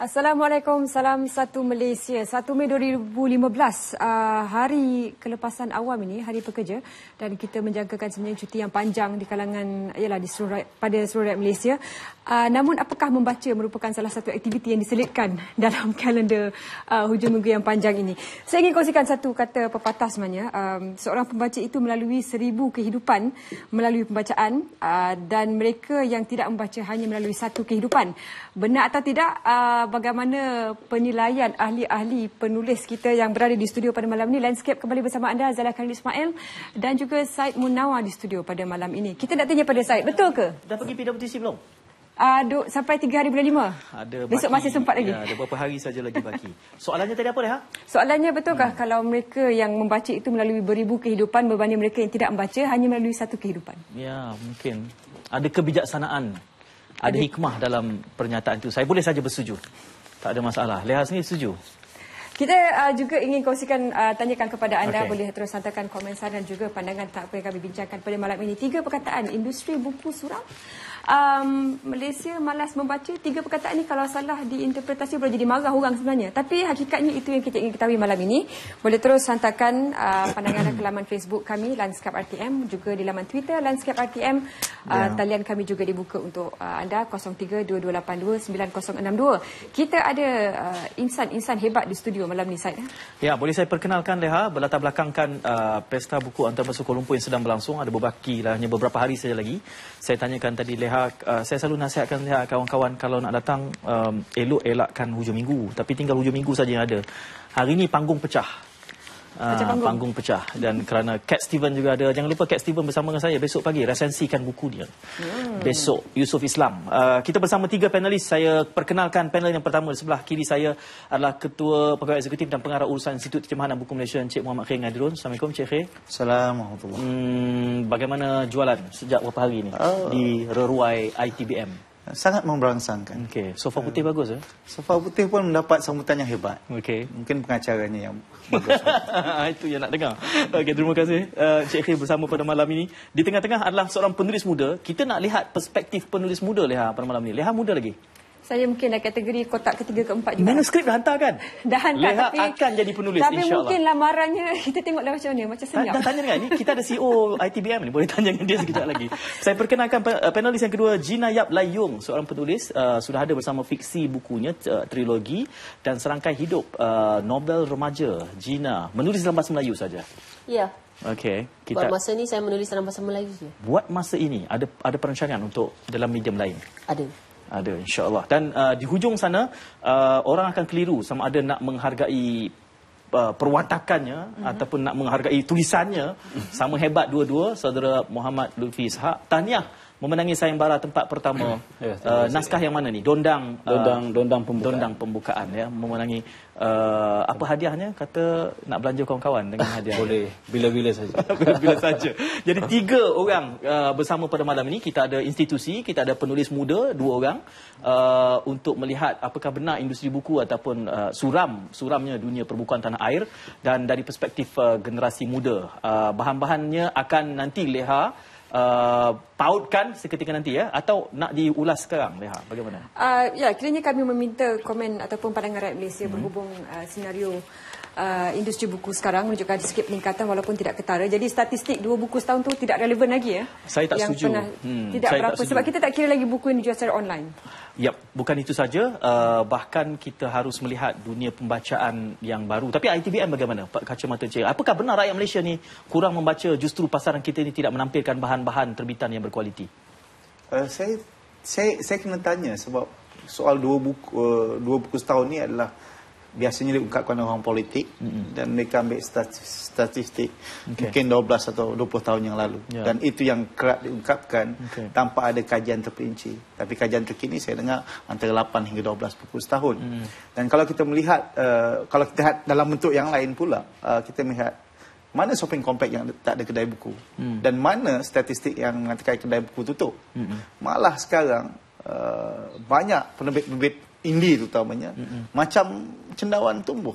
Assalamualaikum, salam satu Malaysia. 1 Mei 2015, hari kelepasan awam ini, hari pekerja, dan kita menjangkakan sebenarnya cuti yang panjang di kalangan pada seluruh rakyat Malaysia. Namun apakah membaca merupakan salah satu aktiviti yang diselitkan dalam kalender hujung minggu yang panjang ini? Saya ingin kongsikan satu kata pepatah sebenarnya. Seorang pembaca itu melalui 1000 kehidupan melalui pembacaan, dan mereka yang tidak membaca hanya melalui satu kehidupan. Benar atau tidak? Bagaimana penilaian ahli-ahli penulis kita yang berada di studio pada malam ini. Landscape kembali bersama anda, Zala Khalil Ismail dan juga Said Munawar di studio pada malam ini. Kita nak tanya pada Said, betul ke? Dah pergi PWTC belum? Sampai 3 hari bulan 5. Ada besok baki, masih sempat lagi. Ya, ada beberapa hari saja lagi baki. Soalannya tadi apa Reha? Soalannya betulkah kalau mereka yang membaca itu melalui beribu kehidupan berbanding mereka yang tidak membaca hanya melalui satu kehidupan? Ya, mungkin. Ada kebijaksanaan. Ada hikmah dalam pernyataan itu. Saya boleh saja bersetuju. Tak ada masalah. Leha sendiri setuju? Kita juga ingin kongsikan, tanyakan kepada anda, Okay. boleh terus hantarkan komen dan juga pandangan tak apa yang kami bincangkan pada malam ini. 3 perkataan industri buku suram. Malaysia malas membaca. 3 perkataan ni kalau salah diinterpretasi boleh jadi marah orang sebenarnya. Tapi hakikatnya itu yang kita ingin ketahui malam ini. Boleh terus hantarkan pandangan ke laman Facebook kami, Landscape RTM, juga di laman Twitter, Landscape RTM. Talian kami juga dibuka untuk anda, 0322829062. Kita ada insan-insan hebat di studio malam ni, Said. Ya, boleh saya perkenalkan Leha, berlatar belakangkan Pesta Buku Antarabangsa Kuala Lumpur yang sedang berlangsung. Ada hanya beberapa hari saja lagi. Saya tanyakan tadi Leha, saya selalu nasihatkan Leha, kawan-kawan kalau nak datang elakkan hujung minggu. Tapi tinggal hujung minggu saja yang ada. Hari ini panggung pecah. Panggung pecah. Dan kerana Cat Steven juga ada. Jangan lupa Cat Steven bersama dengan saya besok pagi resensikan buku dia. Besok Yusuf Islam. Kita bersama 3 panelis. Saya perkenalkan panel yang pertama. Di sebelah kiri saya adalah Ketua Pegawai Eksekutif dan Pengarah Urusan Institut Terjemahan dan Buku Malaysia, Encik Muhammad Khair Ngadirun. Assalamualaikum Encik Khair. Assalamualaikum. Bagaimana jualan sejak beberapa hari ini di Reruai ITBM? Sangat memberangsangkan. Okey, sofa putih bagus ya? Sofa putih pun mendapat sambutan yang hebat. Okey. Mungkin pengacaranya yang bagus. Itu yang nak dengar. Okey, terima kasih Encik Khair bersama pada malam ini. Di tengah-tengah adalah seorang penulis muda. Kita nak lihat perspektif penulis muda Leha pada malam ini. Leha muda lagi? Saya mungkin dah kategori kotak ketiga keempat juga. Manuskrip dah hantar kan? Dah hantar. Leha akan jadi penulis, tapi insyaAllah. mungkin lamarannya kita tengoklah macam mana. Macam senyap. Dah tanya dengan ni. Kita ada CEO ITBM ni. Boleh tanya dengan dia sekejap lagi. Saya perkenalkan panelis yang kedua, Gina Yap Lai Yung. Seorang penulis. Sudah ada bersama fiksi bukunya, trilogi dan serangkai hidup novel remaja. Gina, menulis dalam bahasa Melayu saja. Ya. Okey. Buat masa ni saya menulis dalam bahasa Melayu je. Buat masa ini, ada perancangan untuk dalam medium lain? Ada, insya-Allah. Dan di hujung sana orang akan keliru sama ada nak menghargai perwatakannya ataupun nak menghargai tulisannya. Sama hebat dua-dua. Saudara Muhammad Lutfi Ishak, tahniah memenangi sayembara tempat pertama. Naskah yang mana ni? Dondang pembukaan ya, memenangi apa hadiahnya? Kata nak belanja kawan-kawan dengan hadiah. Boleh bila-bila saja. Bila-bila saja. Jadi 3 orang bersama pada malam ini. Kita ada institusi, kita ada penulis muda 2 orang untuk melihat apakah benar industri buku ataupun suramnya dunia perbukuan tanah air, dan dari perspektif generasi muda. Bahan-bahannya akan nanti Leha pautkan seketika nanti ya, atau nak diulas sekarang Leha, bagaimana? Ya, kiranya kami meminta komen ataupun pandangan rakyat Malaysia berhubung senario industri buku sekarang menunjukkan sikit peningkatan walaupun tidak ketara. Jadi statistik 2 buku setahun tu tidak relevan lagi ya. Saya tak setuju. Tidak berapa sebab kita tak kira lagi buku yang dijual secara online. Yap, bukan itu saja, bahkan kita harus melihat dunia pembacaan yang baru. Tapi ITBM bagaimana kacamata Encik? Apakah benar rakyat Malaysia ni kurang membaca, justru pasaran kita ni tidak menampilkan bahan-bahan terbitan yang berkualiti? Saya kena tanya sebab soal 2 buku setahun ni adalah biasanya diungkapkan orang politik dan mereka ambil statistik mungkin 12 atau 20 tahun yang lalu. Dan itu yang kerap diungkapkan tanpa ada kajian terperinci. Tapi kajian terkini saya dengar antara 8 hingga 12 buku setahun. Dan kalau kita melihat kalau kita lihat dalam bentuk yang lain pula, kita melihat mana shopping kompleks yang tak ada kedai buku dan mana statistik yang mengatakan kedai buku tutup. Malah sekarang banyak penerbit-penerbit indie terutamanya macam cendawan tumbuh.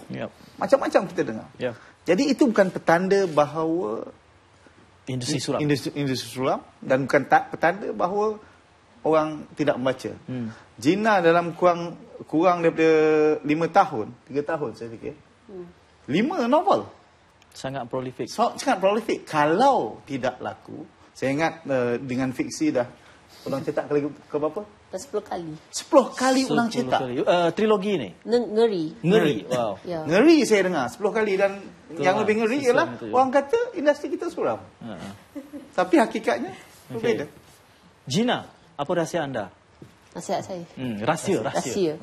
Macam-macam kita dengar. Jadi itu bukan petanda bahawa industri suram dan bukan petanda bahawa orang tidak membaca. Gina dalam kurang daripada 5 tahun, 3 tahun saya fikir. 5 novel. Sangat prolific. Sangat prolific. Kalau tidak laku, saya ingat dengan fiksi dah ulang cetak kali ke berapa? 10 kali. 10 kali ulang 10 cetak. kali. Trilogi ni? Ngeri. Wow. Ya. Ngeri saya dengar 10 kali dan Betul yang lah. lebih ngeri Sistem ialah itu je. orang kata industri kita suram. Tapi hakikatnya berbeza. Gina, apa rahsia anda? Nasihat saya. Rahsia.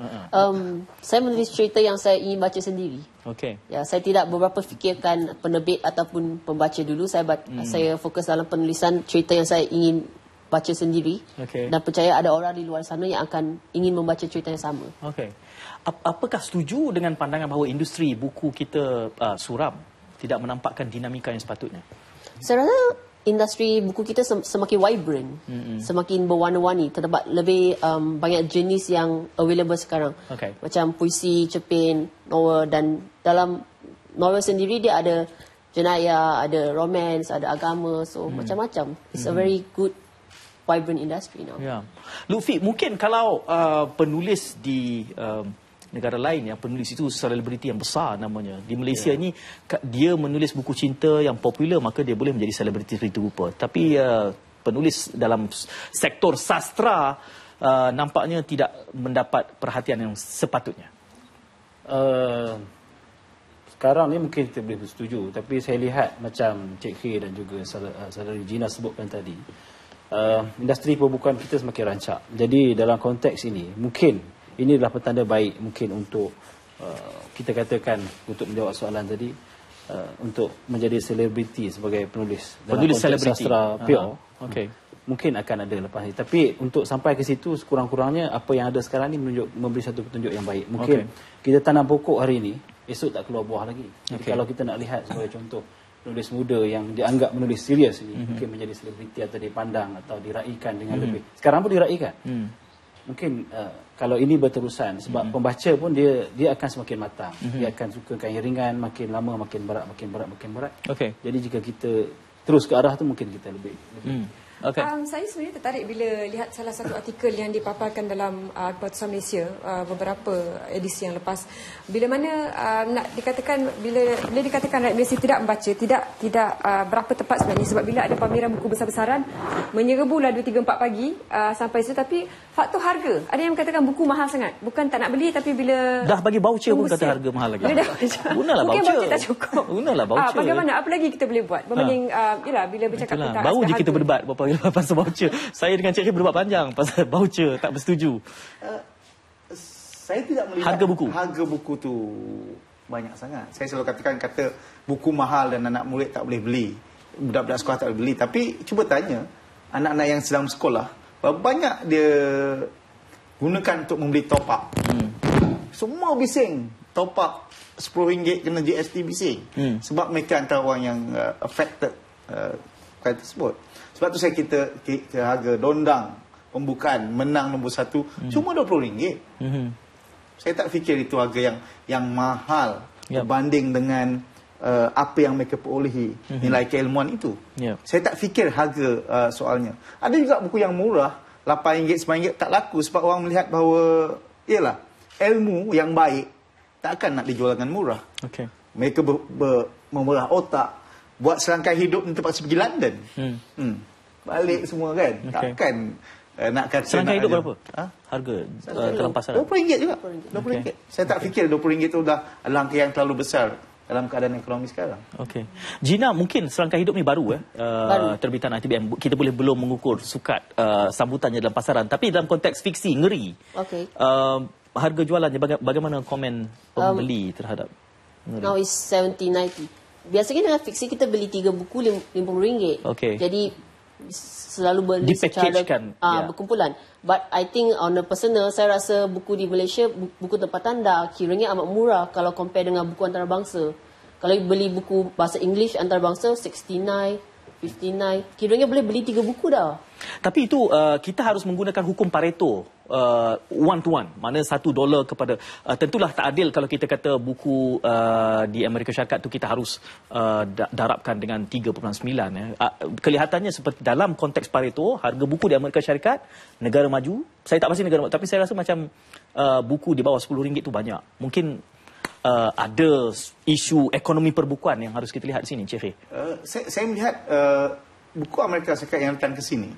Saya menulis cerita yang saya ingin baca sendiri. Okey. Ya, saya tidak beberapa fikirkan penerbit ataupun pembaca dulu. Saya fokus dalam penulisan cerita yang saya ingin baca sendiri. Okey. Dan percaya ada orang di luar sana yang akan ingin membaca cerita yang sama. Okey. Apakah setuju dengan pandangan bahawa industri buku kita suram, tidak menampakkan dinamika yang sepatutnya? Saya rasa industri buku kita semakin vibrant, semakin berwarna-warni. Terdapat lebih banyak jenis yang available sekarang. Okey. Macam puisi, cerpen, novel, dan dalam novel sendiri dia ada jenayah, ada romance, ada agama, so macam-macam. It's a very good vibrant industry now. Ya. Lutfi, mungkin kalau penulis di negara lain yang penulis itu selebriti yang besar namanya. Di Malaysia ni dia menulis buku cinta yang popular, maka dia boleh menjadi selebriti seperti rupa. Tapi penulis dalam sektor sastra nampaknya tidak mendapat perhatian yang sepatutnya. Sekarang ni mungkin kita boleh bersetuju, tapi saya lihat macam Cik Khair dan juga saudara Gina sebutkan tadi, industri perbukuan kita semakin rancak. Jadi dalam konteks ini mungkin ini adalah petanda baik mungkin untuk kita katakan, untuk menjawab soalan tadi, untuk menjadi selebriti sebagai penulis dalam konteks selebriti sastra pure. Okey. Mungkin akan ada lepas ini. Tapi untuk sampai ke situ, sekurang-kurangnya apa yang ada sekarang ni memberi satu petunjuk yang baik. Mungkin kita tanam pokok hari ini, esok tak keluar buah lagi. Jadi kalau kita nak lihat sebagai contoh penulis muda yang dianggap menulis serius ini, mungkin menjadi selebriti atau dipandang atau diraikan dengan lebih. Sekarang pun diraikan. Mungkin kalau ini berterusan, sebab pembaca pun dia akan semakin matang. Dia akan sukakan yang ringan, makin lama makin berat. Okey. Jadi jika kita terus ke arah tu, mungkin kita lebih. Okay. Saya sebenarnya tertarik bila lihat salah satu artikel yang dipaparkan dalam Keputusan Malaysia beberapa edisi yang lepas, bila mana nak dikatakan bila dikatakan rakyat Malaysia tidak membaca, tidak berapa tepat sebenarnya, sebab bila ada pameran buku besar-besaran menyerbulah 2, 3, 4 pagi sampai situ, tapi faktor harga, ada yang mengatakan buku mahal sangat, bukan tak nak beli, tapi bila dah bagi voucher pun kata harga mahal lagi. Gunalah mungkin voucher. voucher tak cukup. Gunalah voucher. Bagaimana, apa lagi kita boleh buat berbanding yalah, bila bercakap tentang baru je harga. kita berdebat beberapa pasal voucher. Saya dengan Cik Khair berdebat panjang pasal voucher, tak bersetuju. Saya tidak melihat harga buku tu banyak sangat. Saya selalu kata buku mahal dan anak murid tak boleh beli, budak-budak sekolah tak boleh beli. Tapi cuba tanya anak-anak yang sedang sekolah, berapa banyak dia gunakan untuk membeli top up. Semua bising top up RM10 kena GST bising. Sebab mereka antara orang yang affected perkara tersebut. Sebab tu saya kita harga dondang pembukaan menang nombor 1 cuma RM20. Saya tak fikir itu harga yang mahal berbanding dengan apa yang mereka perolehi, nilai keilmuan itu. Saya tak fikir harga soalnya. Ada juga buku yang murah RM8, RM9 tak laku sebab orang melihat bahawa ialah ilmu yang baik tak akan nak dijual dengan murah. Mereka memerah otak, buat serangkai hidup ni terpaksa pergi London. Balik semua kan. Takkan nak kata serangkai hidup berapa? Harga dalam pasaran? RM20 juga. RM20. Saya tak fikir RM20 tu dah langkah yang terlalu besar dalam keadaan ekonomi sekarang. Okey. Gina, mungkin serangkai hidup ni baru terbitan ITBM. Kita boleh belum mengukur sukat sambutannya dalam pasaran, tapi dalam konteks fiksi ngeri. Harga jualannya bagaimana komen pembeli terhadap ngeri? Now is 70-90. Biasanya dengan fiksi kita beli 3 buku RM50. Jadi selalu beli secara berkumpulan. But I think on a personal, saya rasa buku di Malaysia, buku tempatan dah kiranya amat murah kalau compare dengan buku antarabangsa. Kalau beli buku bahasa English antarabangsa 69, 59. Kiranya boleh beli 3 buku dah. Tapi itu kita harus menggunakan hukum Pareto, one to one. Mana $1 kepada tentulah tak adil kalau kita kata buku di Amerika Syarikat tu kita harus darabkan dengan 3.9 ya. Kelihatannya seperti dalam konteks Pareto, harga buku di Amerika Syarikat, negara maju, saya tak pasti negara maju, tapi saya rasa macam buku di bawah RM10 tu banyak. Mungkin ada isu ekonomi perbukuan yang harus kita lihat di sini, Cik. Saya melihat buku Amerika Syarikat yang datang ke sini.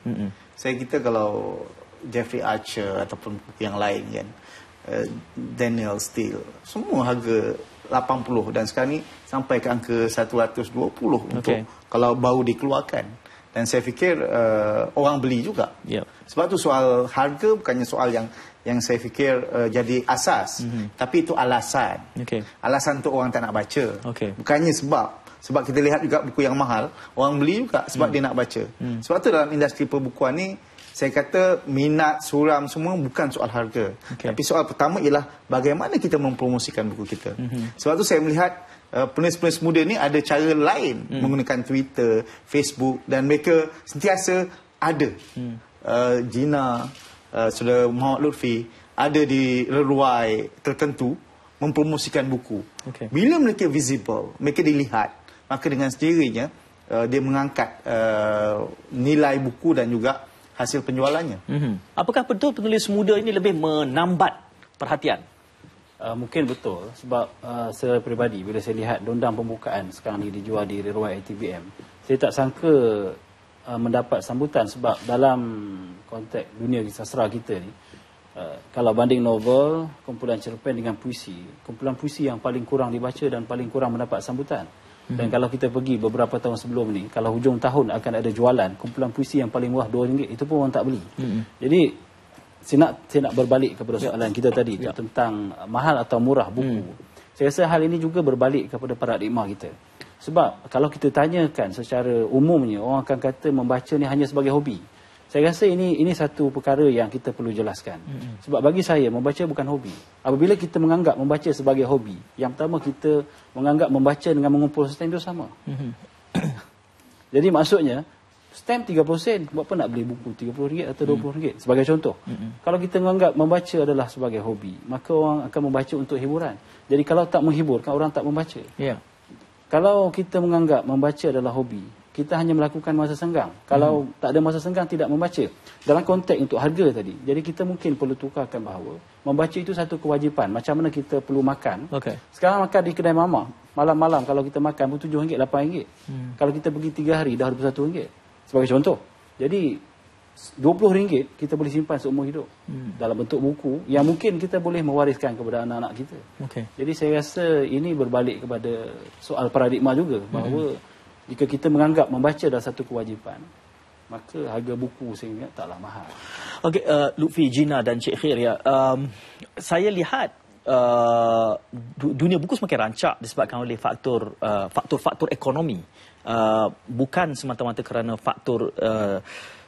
Saya kira kalau Jeffrey Archer ataupun buku yang lain kan, Daniel Steele, semua harga 80 dan sekarang ni sampai ke angka 120 untuk kalau baru dikeluarkan. Dan saya fikir orang beli juga. Sebab tu soal harga bukannya soal yang saya fikir jadi asas, tapi itu alasan. Alasan untuk orang tak nak baca. Bukannya sebab kita lihat juga buku yang mahal, orang beli juga sebab dia nak baca. Sebab tu dalam industri perbukuan ni, saya kata minat, suram semua bukan soal harga. Tapi soal pertama ialah bagaimana kita mempromosikan buku kita. Sebab tu saya melihat penulis-penulis muda ni ada cara lain menggunakan Twitter, Facebook dan mereka sentiasa ada. Gina, Saudara Muhammad Lutfi ada di reruai tertentu mempromosikan buku. Bila mereka visible, mereka dilihat, maka dengan sendirinya dia mengangkat nilai buku dan juga hasil penjualannya. Apakah betul penulis muda ini lebih menambat perhatian? Mungkin betul sebab secara peribadi bila saya lihat dondang pembukaan sekarang ni dijual di reruai ITBM, saya tak sangka mendapat sambutan sebab dalam konteks dunia sastra kita ni, kalau banding novel, kumpulan cerpen dengan puisi, kumpulan puisi yang paling kurang dibaca dan paling kurang mendapat sambutan. Dan kalau kita pergi beberapa tahun sebelum ni, kalau hujung tahun akan ada jualan kumpulan puisi yang paling murah RM2, itu pun orang tak beli. Jadi saya nak berbalik kepada soalan kita tadi tentang mahal atau murah buku. Saya rasa hal ini juga berbalik kepada paradigma kita. Sebab kalau kita tanyakan secara umumnya, orang akan kata membaca ni hanya sebagai hobi. Saya rasa ini satu perkara yang kita perlu jelaskan. Sebab bagi saya, membaca bukan hobi. Apabila kita menganggap membaca sebagai hobi, yang pertama kita menganggap membaca dengan mengumpul stamp itu sama. Jadi maksudnya, stamp 30 sen, buat apa nak beli buku RM30 atau RM20 sebagai contoh. Kalau kita menganggap membaca adalah sebagai hobi, maka orang akan membaca untuk hiburan. Jadi kalau tak menghibur, kan orang tak membaca. Kalau kita menganggap membaca adalah hobi, kita hanya melakukan masa senggang. Kalau tak ada masa senggang, tidak membaca. Dalam konteks untuk harga tadi, jadi kita mungkin perlu tukarkan bahawa membaca itu satu kewajipan. Macam mana kita perlu makan. Sekarang makan di kedai mama, malam-malam kalau kita makan pun RM7, RM8. Kalau kita pergi 3 hari, dah RM21. Sebagai contoh. Jadi RM20 kita boleh simpan seumur hidup dalam bentuk buku yang mungkin kita boleh mewariskan kepada anak-anak kita. Jadi saya rasa ini berbalik kepada soal paradigma juga, bahawa jika kita menganggap membaca adalah satu kewajipan, maka harga buku saya ingat taklah mahal. Lutfi, Gina dan Cik Khair, ya. Saya lihat dunia buku semakin rancak disebabkan oleh faktor ekonomi. Bukan semata-mata kerana faktor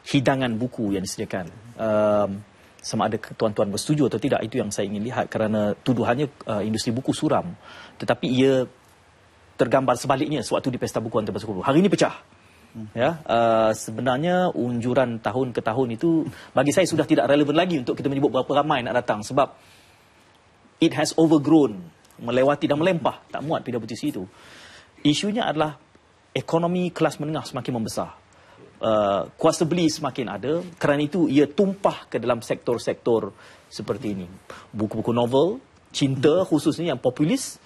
hidangan buku yang disediakan. Sama ada tuan-tuan bersetuju atau tidak, itu yang saya ingin lihat, kerana tuduhannya industri buku suram. Tetapi ia tergambar sebaliknya sewaktu di Pesta Buku Antarabangsa Kuala Lumpur. Hari ini pecah. Sebenarnya unjuran tahun ke tahun itu bagi saya sudah tidak relevan lagi untuk kita menyebut berapa ramai nak datang, sebab it has overgrown, melewati dan melempah, tak muat PWTC itu. Isunya adalah ekonomi kelas menengah semakin membesar. Kuasa beli semakin ada, kerana itu ia tumpah ke dalam sektor-sektor seperti ini. Buku-buku novel, cinta khususnya yang populis,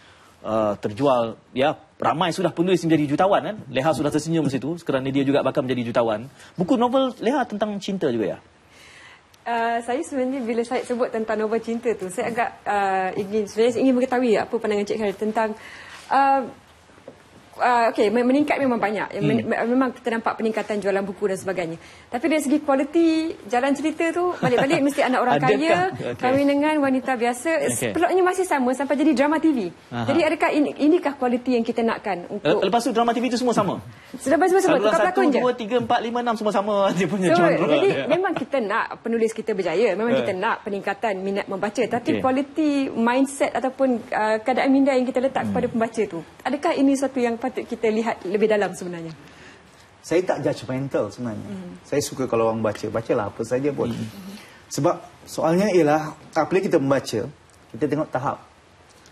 terjual, ya, ramai sudah penulis menjadi jutawan kan. Leha sudah tersenyum situ kerana dia juga bakal menjadi jutawan. Buku novel Leha tentang cinta juga ya? Saya sebenarnya bila saya sebut tentang novel cinta tu, saya agak ingin mengetahui apa pandangan Cik Khair tentang meningkat memang banyak. Memang kita nampak peningkatan jualan buku dan sebagainya. Tapi dari segi kualiti jalan cerita tu, balik-balik mesti anak orang kaya, kahwin dengan wanita biasa. Plotnya masih sama sampai jadi drama TV. Jadi adakah inikah kualiti yang kita nakkan untuk... Lepas tu drama TV tu semua sama? Sudah semua tukar pelakon je. 1, 2, 3, 4, 5, 6 semua sama dia punya genre. Jadi memang kita nak penulis kita berjaya. Memang kita nak peningkatan minat membaca. Tapi kualiti mindset ataupun keadaan minda yang kita letak kepada pembaca tu, adakah ini satu yang patut kita lihat lebih dalam sebenarnya? saya tak judgemental sebenarnya. Saya suka kalau orang bacalah apa saja pun. Sebab soalnya ialah apabila kita membaca, kita tengok tahap.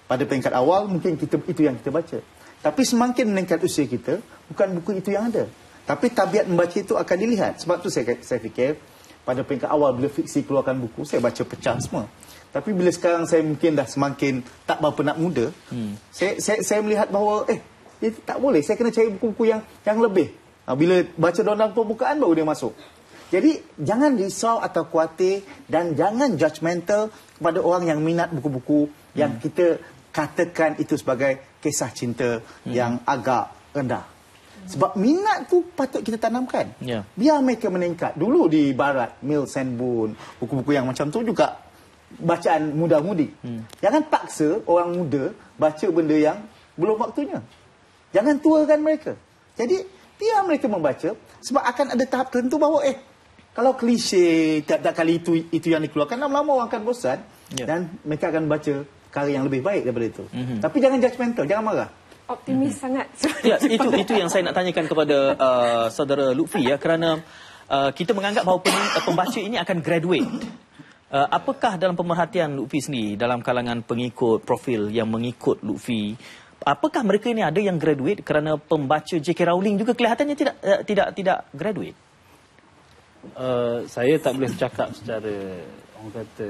Pada peringkat awal mungkin itu yang kita baca. Tapi semakin meningkat usia kita, bukan buku itu yang ada. Tapi tabiat membaca itu akan dilihat. Sebab tu saya fikir pada peringkat awal bila fiksi keluarkan buku, saya baca pecah semua. Tapi bila sekarang saya mungkin dah semakin tak berapa nak muda, saya melihat bahawa dia tak boleh. Saya kena cari buku-buku yang lebih. Bila baca dalam pembukaan baru dia masuk. Jadi jangan risau atau khawatir dan jangan judgemental kepada orang yang minat buku-buku yang kita katakan itu sebagai kisah cinta yang agak rendah. Sebab minat tu patut kita tanamkan. Biar mereka meningkat. Dulu di barat, Mills and Boon, buku-buku yang macam tu juga bacaan muda-mudi. Jangan paksa orang muda baca benda yang belum waktunya. Jangan tuakan mereka. Jadi biar mereka membaca, sebab akan ada tahap tertentu bahawa kalau klise tiap-tiap kali itu yang dikeluarkan, lama-lama orang akan bosan dan mereka akan baca karya yang lebih baik daripada itu. Tapi jangan judgemental, jangan marah. Optimis sangat. Ya, itu yang saya nak tanyakan kepada saudara Lutfi ya, kerana kita menganggap bahawa pembaca ini akan graduate. Apakah dalam pemerhatian Lutfi sendiri dalam kalangan pengikut profil yang mengikut Lutfi, apakah mereka ini ada yang graduate kerana pembaca J.K. Rowling juga kelihatannya tidak graduate? Saya tak boleh bercakap secara orang kata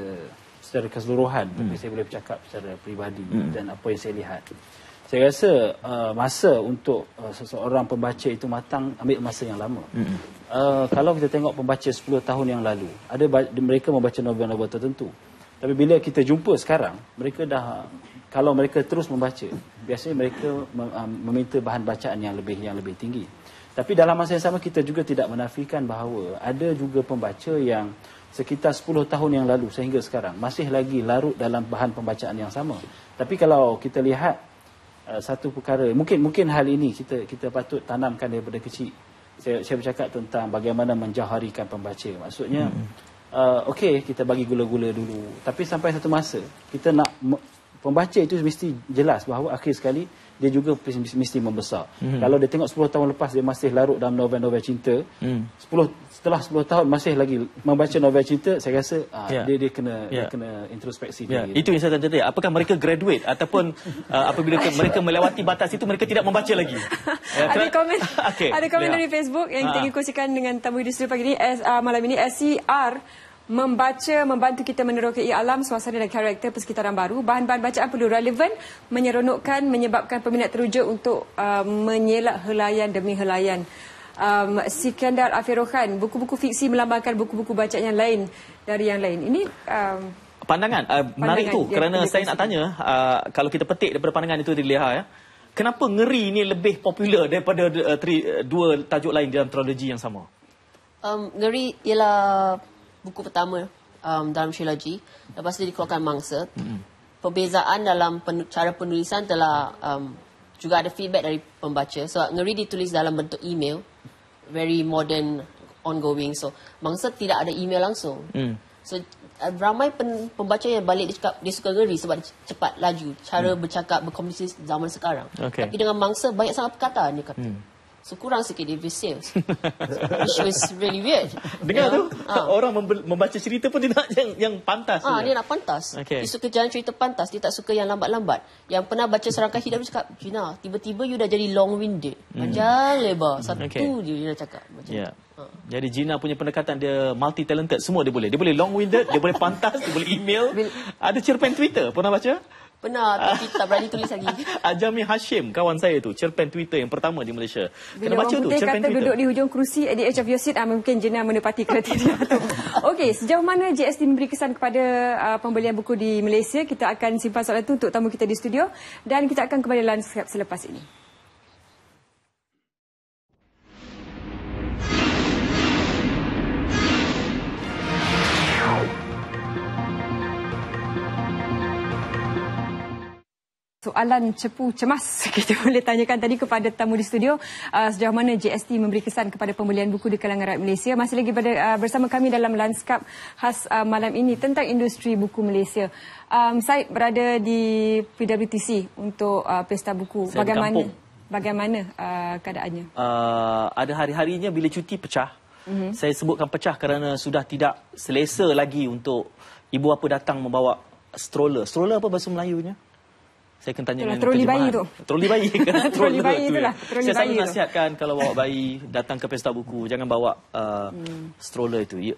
secara keseluruhan, tapi saya boleh bercakap secara peribadi dan apa yang saya lihat. Saya rasa masa untuk seseorang pembaca itu matang ambil masa yang lama. Kalau kita tengok pembaca 10 tahun yang lalu, mereka membaca novel-novel tertentu. Tapi bila kita jumpa sekarang, mereka kalau mereka terus membaca, biasanya mereka meminta bahan bacaan yang lebih tinggi. Tapi dalam masa yang sama kita juga tidak menafikan bahawa ada juga pembaca yang sekitar 10 tahun yang lalu sehingga sekarang masih lagi larut dalam bahan pembacaan yang sama. Tapi kalau kita lihat satu perkara, mungkin hal ini kita patut tanamkan daripada kecil. Saya bercakap tentang bagaimana menjauharikan pembaca. Maksudnya okey, kita bagi gula-gula dulu, tapi sampai satu masa kita nak pembaca itu mesti jelas bahawa akhir sekali dia juga mesti membesar. Kalau dia tengok 10 tahun lepas dia masih larut dalam novel-novel cinta, setelah 10 tahun masih lagi membaca novel cinta, saya rasa dia kena introspeksi. Itu yang saya tanya, apakah mereka graduate ataupun apabila mereka melewati batas itu mereka tidak membaca lagi? Ada komen dari Facebook yang kita ingin kongsikan dengan tamu di studio pagi ini. Malam ini SCR membantu kita menerokai alam, suasana dan karakter persekitaran baru. Bahan-bahan bacaan perlu relevan, menyeronokkan, menyebabkan peminat teruja untuk menyelak helaian demi helaian. Sikandar Afirohan, buku-buku fiksi melambangkan buku-buku bacaan yang lain dari yang lain. Ini pandangan menarik tu, kerana saya nak tanya, kalau kita petik daripada pandangan itu dari Leha, kenapa Ngeri ini lebih popular daripada dua tajuk lain dalam trilogi yang sama? Ngeri ialah buku pertama dalam trilogi. Lepas itu dikeluarkan Mangsa. Perbezaan dalam cara penulisan telah juga ada feedback dari pembaca. So Ngeri ditulis dalam bentuk email, very modern, ongoing. So Mangsa tidak ada email langsung. So ramai pembaca yang balik dia suka Ngeri sebab dia cepat, laju, cara bercakap, berkomunikasi zaman sekarang. Tapi dengan Mangsa banyak sangat perkataan dia kata. So kurang sikit dia sales. Which was really weird. Dengar tu, orang membaca cerita pun dia nak yang pantas. Dia nak pantas. Dia suka jalan cerita pantas. Dia tak suka yang lambat-lambat. Yang pernah baca serangkai hidup dia cakap, Gina, tiba-tiba you dah jadi long-winded. Panjang lebar. Satu dia nak cakap. Jadi Gina punya pendekatan dia multi-talented. Semua dia boleh. Dia boleh long-winded, dia boleh pantas, dia boleh email. Ada cerpen Twitter, pernah baca? Pernah, tapi tak berani tulis lagi. Ajami Hashim, kawan saya tu, cerpen Twitter yang pertama di Malaysia. Kena baca tu, cerpen Twitter. Duduk di hujung kerusi at the edge of your seat, mungkin Gina menepati kriteria tu. Okey, sejauh mana JST memberi kesan kepada pembelian buku di Malaysia? Kita akan simpan soalan itu untuk tamu kita di studio dan kita akan kembali lanjut selepas ini. Soalan cepu cemas kita boleh tanyakan tadi kepada tamu di studio, sejauh mana JST memberi kesan kepada pembelian buku di kalangan rakyat Malaysia. Masih lagi bersama kami dalam lanskap khas malam ini tentang industri buku Malaysia. Syed berada di PWTC untuk Pesta Buku. Saya bagaimana? bagaimana keadaannya? Ada hari-harinya bila cuti pecah. Saya sebutkan pecah kerana sudah tidak selesa lagi untuk ibu bapa datang membawa stroller. Stroller apa bahasa Melayunya? Saya akan tanya dengan troli bayi tu. Troli bayi kan? Troli bayi itulah. Saya selalu nasihatkan kalau bawa bayi datang ke pesta buku, jangan bawa stroller itu.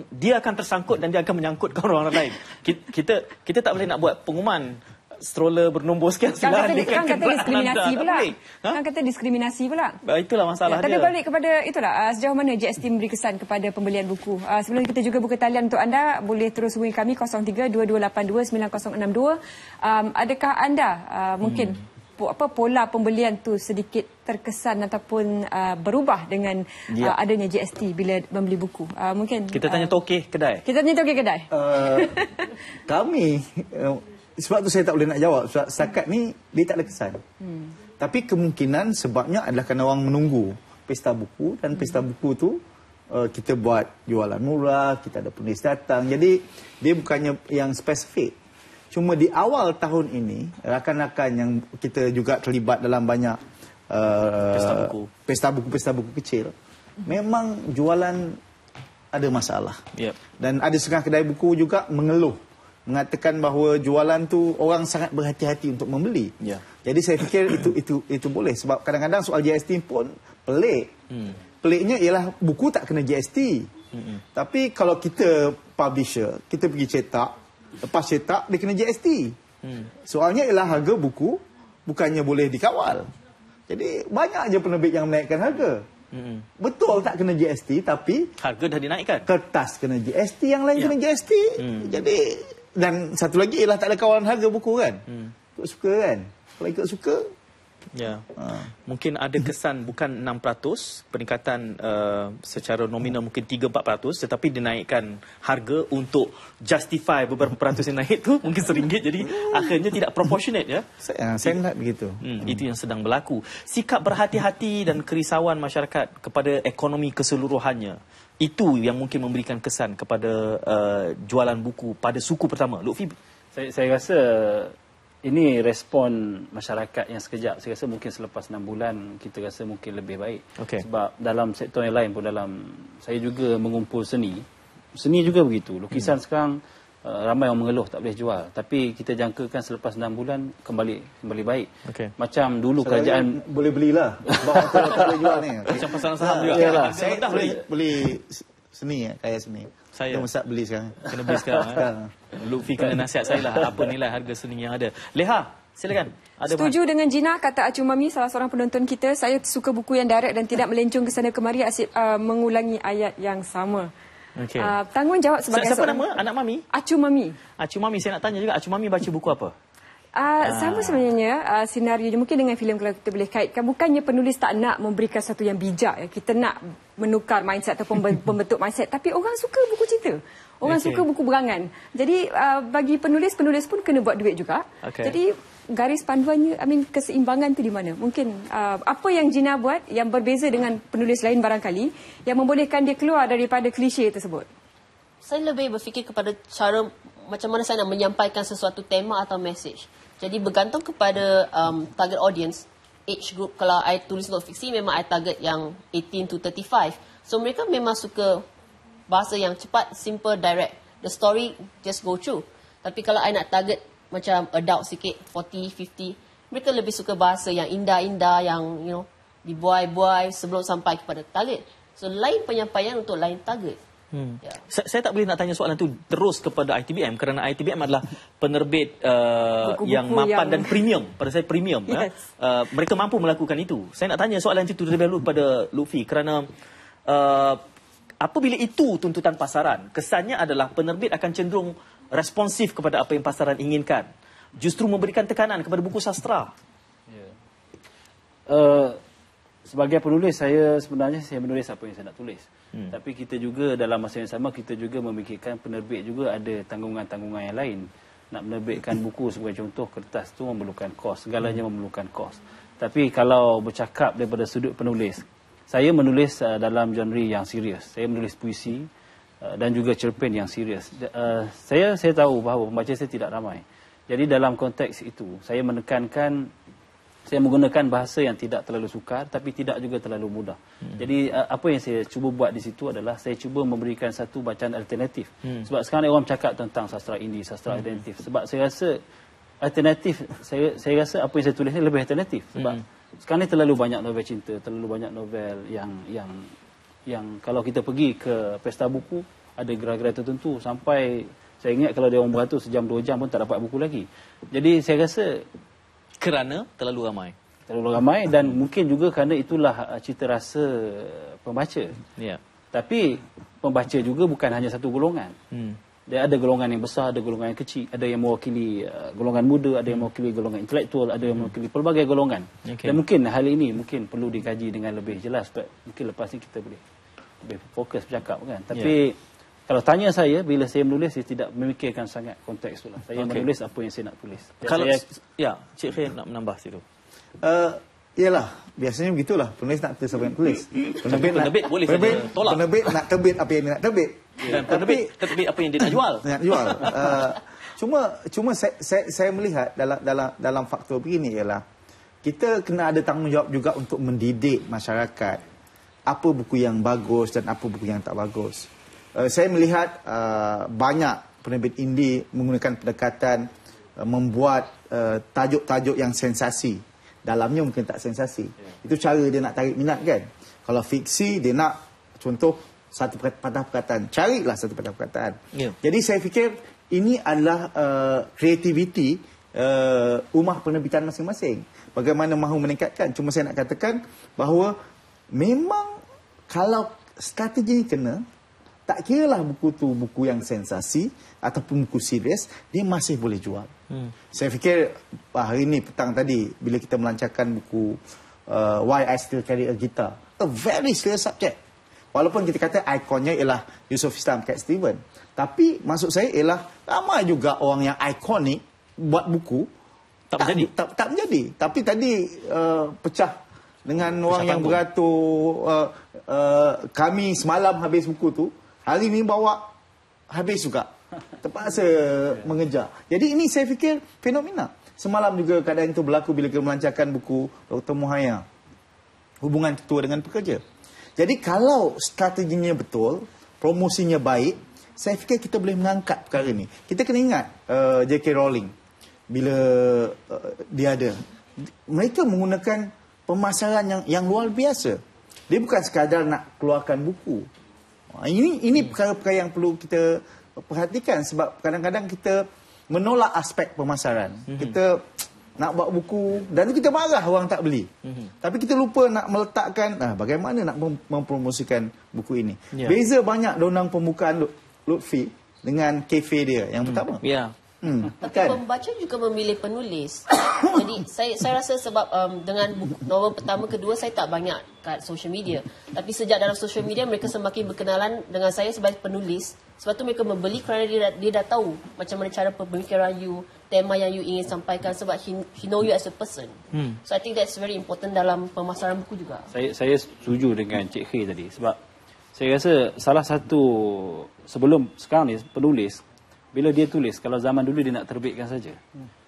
Dia akan tersangkut dan dia akan menyangkutkan orang lain. Kita tak boleh nak buat pengumuman stroller bernombor sekian kan kata diskriminasi pula. Kan kata diskriminasi pula. Itulah masalah dia. Tapi balik kepada itulah, sejauh mana JST memberi kesan kepada pembelian buku. Sebelum kita juga buka talian untuk anda, boleh terus hubungi kami 03-2282-9062. Adakah anda mungkin pola pembelian tu sedikit terkesan ataupun berubah dengan adanya JST bila membeli buku? Mungkin kita tanya tokeh kedai. Kami sebab tu saya tak boleh nak jawab. Sebab setakat ni dia tak ada kesan. Tapi kemungkinan sebabnya adalah kerana orang menunggu pesta buku. Dan pesta buku tu kita buat jualan murah, kita ada penulis datang. Jadi dia bukannya yang spesifik. Cuma di awal tahun ini, rakan-rakan yang kita juga terlibat dalam banyak pesta buku kecil, memang jualan ada masalah. Dan ada setengah kedai buku juga mengeluh, mengatakan bahawa jualan tu orang sangat berhati-hati untuk membeli. Jadi saya fikir itu boleh. Sebab kadang-kadang soal GST pun pelik. Peliknya ialah buku tak kena GST. Tapi kalau kita publisher, kita pergi cetak, lepas cetak dia kena GST. Soalnya ialah harga buku bukannya boleh dikawal. Jadi banyak aja penerbit yang menaikkan harga. Betul tak kena GST, tapi harga dah dinaikkan. Kertas kena GST, yang lain kena GST. Jadi, dan satu lagi ialah tak ada kawalan harga buku kan. Ikut suka kan. Kalau ikut suka, mungkin ada kesan bukan 6% peningkatan secara nominal, mungkin 3-4%, tetapi dinaikkan harga untuk justify beberapa peratus yang naik tu mungkin RM1, jadi akhirnya tidak proportionate ya. Saya nak begitu. Itu yang sedang berlaku. Sikap berhati-hati dan kerisauan masyarakat kepada ekonomi keseluruhannya, itu yang mungkin memberikan kesan kepada jualan buku pada suku pertama. Lutfi, saya rasa ini respon masyarakat yang sekejap. Saya rasa mungkin selepas 6 bulan kita rasa mungkin lebih baik. Sebab dalam sektor yang lain pun, saya juga mengumpul seni juga begitu. Lukisan sekarang ramai orang mengeluh tak boleh jual. Tapi kita jangkakan selepas 6 bulan kembali baik. Macam dulu kerajaan boleh belilah. Sebab orang tak boleh jual ni. Macam pasaran saham juga. Saya tak beli seni, kaya seni. Saya mesti beli sekarang. Kena beli sekarang. Lutfi kena nasihat saya lah apa nilai harga seni yang ada. Leha, silakan. Setuju dengan Gina, kata Acu Mami, salah seorang penonton kita. Saya suka buku yang direct dan tidak melencong ke sana kemari asyik mengulangi ayat yang sama. Tanggungjawab sebagai siapa nama anak Mami? Acu Mami. Acu Mami, saya nak tanya juga, Acu Mami baca buku apa? Sama sebenarnya senario mungkin dengan filem, kalau kita boleh kaitkan, bukannya penulis tak nak memberikan satu yang bijak ya. Kita nak menukar mindset ataupun membentuk mindset, tapi orang suka buku cerita. Orang suka buku berangan. Jadi bagi penulis pun kena buat duit juga. Jadi garis panduannya, keseimbangan tu di mana? Mungkin apa yang Gina buat yang berbeza dengan penulis lain barangkali yang membolehkan dia keluar daripada klise tersebut. Saya lebih berfikir kepada cara macam mana saya nak menyampaikan sesuatu tema atau message. Jadi bergantung kepada target audience, age group. Kalau I tulis untuk fiksi, memang I target yang 18 to 35. So mereka memang suka bahasa yang cepat, simple, direct. The story just go through. Tapi kalau I nak target macam adult sikit, 40, 50, mereka lebih suka bahasa yang indah-indah, yang dibuai-buai sebelum sampai kepada target. So lain penyampaian untuk lain target. Saya tak boleh nak tanya soalan tu terus kepada ITBM kerana ITBM adalah penerbit yang mapan dan premium. Pada saya premium. Mereka mampu melakukan itu. Saya nak tanya soalan itu terlebih dahulu kepada Lutfi kerana apabila itu tuntutan pasaran, kesannya adalah penerbit akan cenderung responsif kepada apa yang pasaran inginkan, justru memberikan tekanan kepada buku sastra. Sebagai penulis, saya menulis apa yang saya nak tulis. Tapi kita juga dalam masa yang sama, kita juga memikirkan penerbit juga ada tanggungan-tanggungan yang lain. Nak menerbitkan buku sebagai contoh, kertas tu memerlukan kos, segalanya memerlukan kos. Tapi kalau bercakap daripada sudut penulis, saya menulis dalam genre yang serius. Saya menulis puisi dan juga cerpen yang serius. Saya tahu bahawa pembaca saya tidak ramai. Jadi dalam konteks itu, saya menekankan saya menggunakan bahasa yang tidak terlalu sukar tapi tidak juga terlalu mudah. Jadi apa yang saya cuba buat di situ adalah saya cuba memberikan satu bacaan alternatif. Sebab sekarang orang cakap tentang sastra indie, sastra alternatif. Sebab saya rasa alternatif, saya rasa apa yang saya tulis ni lebih alternatif. Sebab sekarang ni terlalu banyak novel cinta, terlalu banyak novel yang kalau kita pergi ke pesta buku ada gerai-gerai tertentu sampai saya ingat kalau dia orang beratus sejam 2 jam pun tak dapat buku lagi. Jadi saya rasa kerana terlalu ramai dan mungkin juga kerana itulah cita rasa pembaca. Ya. Tapi pembaca juga bukan hanya satu golongan. Dia ada golongan yang besar, ada golongan yang kecil, ada yang mewakili golongan muda, ada yang mewakili golongan intelektual, ada yang mewakili pelbagai golongan. Dan mungkin hal ini mungkin perlu dikaji dengan lebih jelas. Mungkin lepas ni kita boleh lebih fokus bercakap kan. Tapi kalau tanya saya, bila saya menulis, saya tidak memikirkan sangat konteks itulah. Saya menulis apa yang saya nak tulis. Kalau Cik Khair nak menambah situ. Yalah, biasanya begitulah. Penulis nak tulis apa yang tulis. Penerbit boleh saja tolak. Penerbit nak terbit apa yang dia nak terbit. Dan penerbit apa yang dia nak jual. Nak jual. Cuma saya melihat dalam faktor begini ialah kita kena ada tanggungjawab juga untuk mendidik masyarakat apa buku yang bagus dan apa buku yang tak bagus. Saya melihat banyak penerbit indie menggunakan pendekatan membuat tajuk-tajuk yang sensasi. Dalamnya mungkin tak sensasi. Itu cara dia nak tarik minat kan. Kalau fiksi, dia nak contoh satu patah perkataan. Carilah satu patah perkataan. Jadi saya fikir ini adalah kreativiti rumah penerbitan masing-masing. Bagaimana mahu meningkatkan. Cuma saya nak katakan bahawa memang kalau strategi ini kena, tak kiralah buku tu buku yang sensasi ataupun buku serius, dia masih boleh jual. Saya fikir hari ini petang tadi bila kita melancarkan buku Why I Still Carry a Guitar, a very serious subject. Walaupun kita kata ikonnya ialah Yusuf Islam, Cat Stevens, tapi maksud saya ialah ramai juga orang yang ikonik buat buku tak menjadi. Tapi tadi pecah dengan orang yang beratur kami semalam habis buku tu, hari ni bawa habis juga. Terpaksa mengejar. Jadi ini saya fikir fenomena. Semalam juga keadaan itu berlaku bila kita melancarkan buku Dr. Muhaya, Hubungan Ketua dengan Pekerja. Jadi kalau strateginya betul, promosinya baik, saya fikir kita boleh mengangkat perkara ini. Kita kena ingat J.K. Rowling bila dia ada. Mereka menggunakan pemasaran yang luar biasa. Dia bukan sekadar nak keluarkan buku. Ini perkara-perkara yang perlu kita perhatikan sebab kadang-kadang kita menolak aspek pemasaran. Kita nak buat buku dan kita marah orang tak beli. Tapi kita lupa nak meletakkan bagaimana nak mempromosikan buku ini. Beza banyak donang pembukaan Lutfi dengan kafe dia yang pertama. Tapi pembaca juga memilih penulis. Jadi saya rasa sebab dengan novel pertama, kedua saya tak banyak kat social media. Tapi sejak dalam social media mereka semakin berkenalan dengan saya sebagai penulis. Sebab tu mereka membeli kerana dia dah tahu macam mana cara pemikiran you, tema yang you ingin sampaikan sebab he know you as a person. So I think that's very important dalam pemasaran buku juga. Saya setuju dengan Cik Khair tadi sebab saya rasa salah satu sebelum sekarang ni penulis bila dia tulis, kalau zaman dulu dia nak terbitkan saja.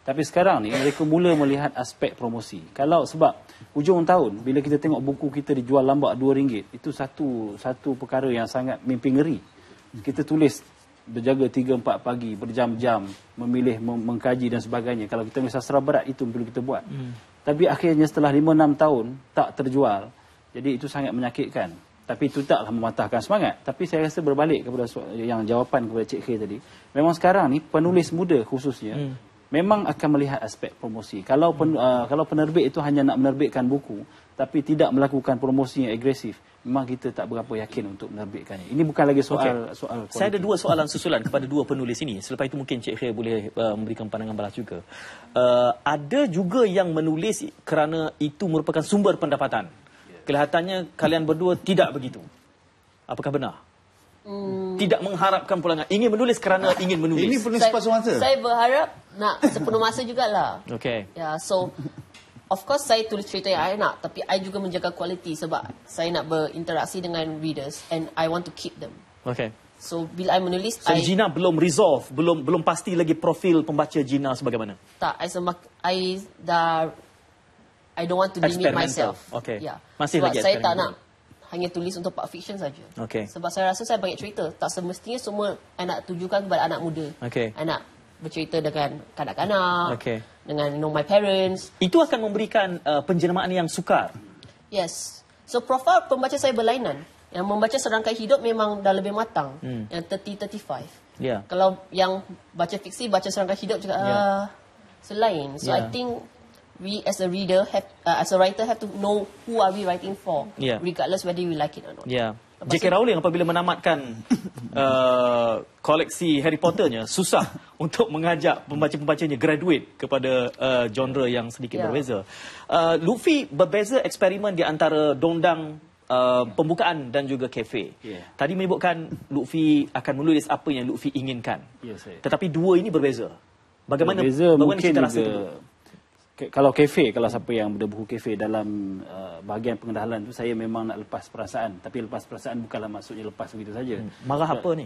Tapi sekarang ni mereka mula melihat aspek promosi. Kalau sebab hujung tahun bila kita tengok buku kita dijual lambak RM2, itu satu perkara yang sangat mimpi ngeri. Kita tulis berjaga 3-4 pagi, berjam-jam memilih, mengkaji dan sebagainya. Kalau kita misal sastra berat itu perlu kita buat. Tapi akhirnya setelah 5-6 tahun tak terjual. Jadi itu sangat menyakitkan. Tapi itu taklah mematahkan semangat. Tapi saya rasa berbalik kepada yang jawapan kepada Cik Khair tadi. Memang sekarang ni penulis muda khususnya memang akan melihat aspek promosi. Kalau penerbit itu hanya nak menerbitkan buku tapi tidak melakukan promosi yang agresif, memang kita tak berapa yakin untuk menerbitkannya. Ini bukan lagi soal kualiti. Saya ada 2 soalan susulan kepada 2 penulis ini. Selepas itu mungkin Cik Khair boleh memberikan pandangan balas juga. Ada juga yang menulis kerana itu merupakan sumber pendapatan. Kelihatannya kalian berdua tidak begitu. Apakah benar? Tidak mengharapkan pulangan. Ingin menulis kerana ingin menulis. Ini penulis sepenuh masa. Saya berharap nak sepenuh masa jugalah. Okay. So of course saya tulis cerita yang I nak, tapi I juga menjaga kualiti sebab saya nak berinteraksi dengan readers and I want to keep them. Okay. So bila I menulis, Gina belum resolve, belum pasti lagi profil pembaca Gina sebagaimana. Tak, I dah I don't want to limit myself. Okay. Yeah. Masih sebab lagi saya tak nak hanya tulis untuk Pulp Fiction saja. Okay. Sebab saya rasa saya banyak cerita. Tak semestinya semua I nak tujukan kepada anak muda. Okay. I nak bercerita dengan kanak-kanak, okay. dengan my parents. Itu akan memberikan penjenamaan yang sukar. Yes. So profil pembaca saya berlainan. Yang membaca serangkai hidup memang dah lebih matang. Yang 30-35. Yeah. Kalau yang baca fiksi, baca serangkai hidup juga selain. So I think we as a reader, as a writer, have to know who are we writing for, regardless whether we like it or not. J.K. Rowling apabila menamatkan koleksi Harry Potternya, susah untuk mengajak pembaca-pembacanya graduate kepada genre yang sedikit berbeza. Lutfi berbeza eksperimen di antara dondang pembukaan dan juga kafe. Tadi menyebutkan Lutfi akan menulis apa yang Lutfi inginkan. Tetapi dua ini berbeza. Bagaimana kita rasa itu? Kalau kafe, kalau siapa yang ada buku kafe dalam bahagian pengenalan tu, saya memang nak lepas perasaan. Tapi lepas perasaan bukanlah maksudnya lepas begitu saja. Marah apa ni?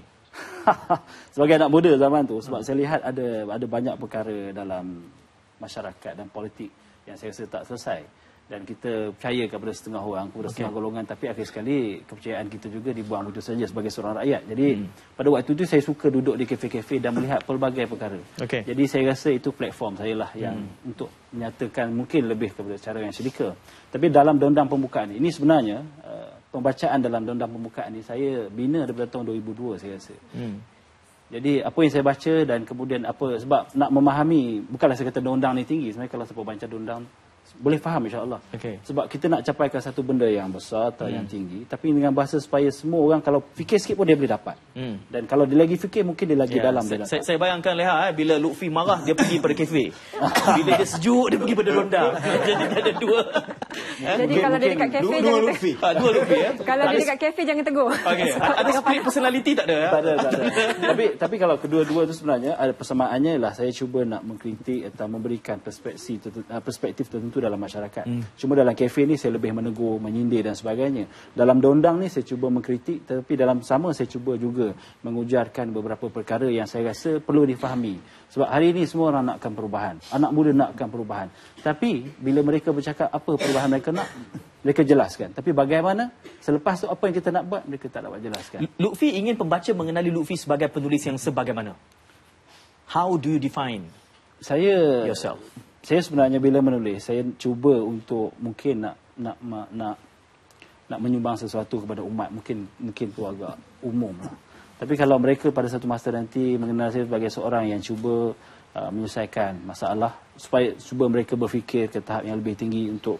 Sebagai anak muda zaman tu, sebab saya lihat ada banyak perkara dalam masyarakat dan politik yang saya rasa tak selesai. Dan kita percaya kepada setengah orang, kepada setengah golongan, tapi akhir sekali kepercayaan kita juga dibuang begitu saja sebagai seorang rakyat. Jadi pada waktu itu saya suka duduk di kafe-kafe dan melihat pelbagai perkara. Jadi saya rasa itu platform saya lah yang untuk menyatakan mungkin lebih kepada cara yang syedika. Tapi dalam dondang pembukaan ini sebenarnya pembacaan dalam dondang pembukaan ini saya bina daripada tahun 2002 saya rasa. Jadi apa yang saya baca dan kemudian apa, sebab nak memahami, bukanlah saya kata dondang ni tinggi, sebenarnya kalau siapa baca dondang boleh faham insya-Allah. Sebab kita nak capaikan satu benda yang besar atau yang tinggi, tapi dengan bahasa supaya semua orang kalau fikir sikit pun dia boleh dapat. Dan kalau dia lagi fikir mungkin dia lagi dalam dia dapat. Saya bayangkan Leha, bila Lutfi marah dia pergi pada kafe. Bila dia sejuk dia pergi pada dondang. Jadi ada dua. Jadi kalau dia dekat kafe jangan Lutfi. Dua Lutfi ya. Kalau dia dekat kafe jangan tegur. Ada split personality tak ada? Tak ada. Tapi kalau kedua-dua tu sebenarnya ada persamaannya lah, saya cuba nak mengkritik atau memberikan perspektif tertentu dalam masyarakat. Cuma dalam kafe ni saya lebih menegur, menyindir dan sebagainya. Dalam dondang ni saya cuba mengkritik, tapi dalam sama saya cuba juga mengujarkan beberapa perkara yang saya rasa perlu difahami. Sebab hari ini semua orang nakkan perubahan. Anak muda nakkan perubahan. Tapi bila mereka bercakap apa perubahan mereka nak, mereka jelaskan. Tapi bagaimana selepas tu apa yang kita nak buat, mereka tak dapat jelaskan. Lutfi ingin pembaca mengenali Lutfi sebagai penulis yang sebagaimana. How do you define yourself? Saya sebenarnya bila menulis, saya cuba untuk mungkin nak menyumbang sesuatu kepada umat. Mungkin tu agak umum lah. Tapi kalau mereka pada satu masa nanti mengenal saya sebagai seorang yang cuba menyelesaikan masalah, supaya cuba mereka berfikir ke tahap yang lebih tinggi untuk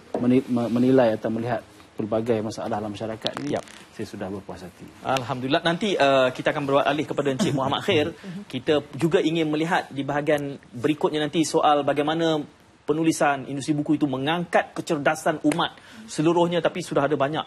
menilai atau melihat pelbagai masalah dalam masyarakat ini, saya sudah berpuas hati. Alhamdulillah. Nanti kita akan beralih kepada Encik Muhammad Khair. Kita juga ingin melihat di bahagian berikutnya nanti soal bagaimana penulisan industri buku itu mengangkat kecerdasan umat seluruhnya, tapi sudah ada banyak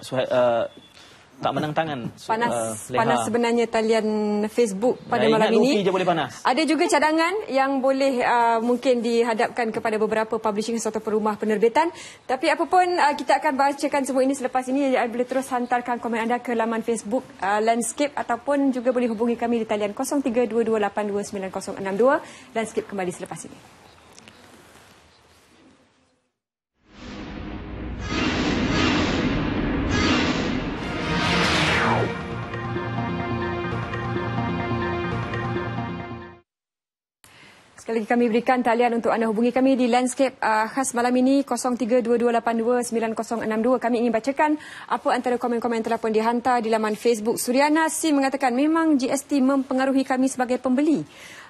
tak menang tangan. Panas sebenarnya talian Facebook pada malam ini. Boleh panas. Ada juga cadangan yang boleh mungkin dihadapkan kepada beberapa publishing atau rumah penerbitan. Tapi apapun kita akan bacakan semua ini selepas ini. Boleh terus hantarkan komen anda ke laman Facebook Landscape, ataupun juga boleh hubungi kami di talian 0322829062. Landscape kembali selepas ini. Sekali lagi kami berikan talian untuk anda hubungi kami di Landscape khas malam ini 0322829062. Kami ingin bacakan apa antara komen-komen yang telah pun dihantar di laman Facebook. Suryana C mengatakan memang GST mempengaruhi kami sebagai pembeli.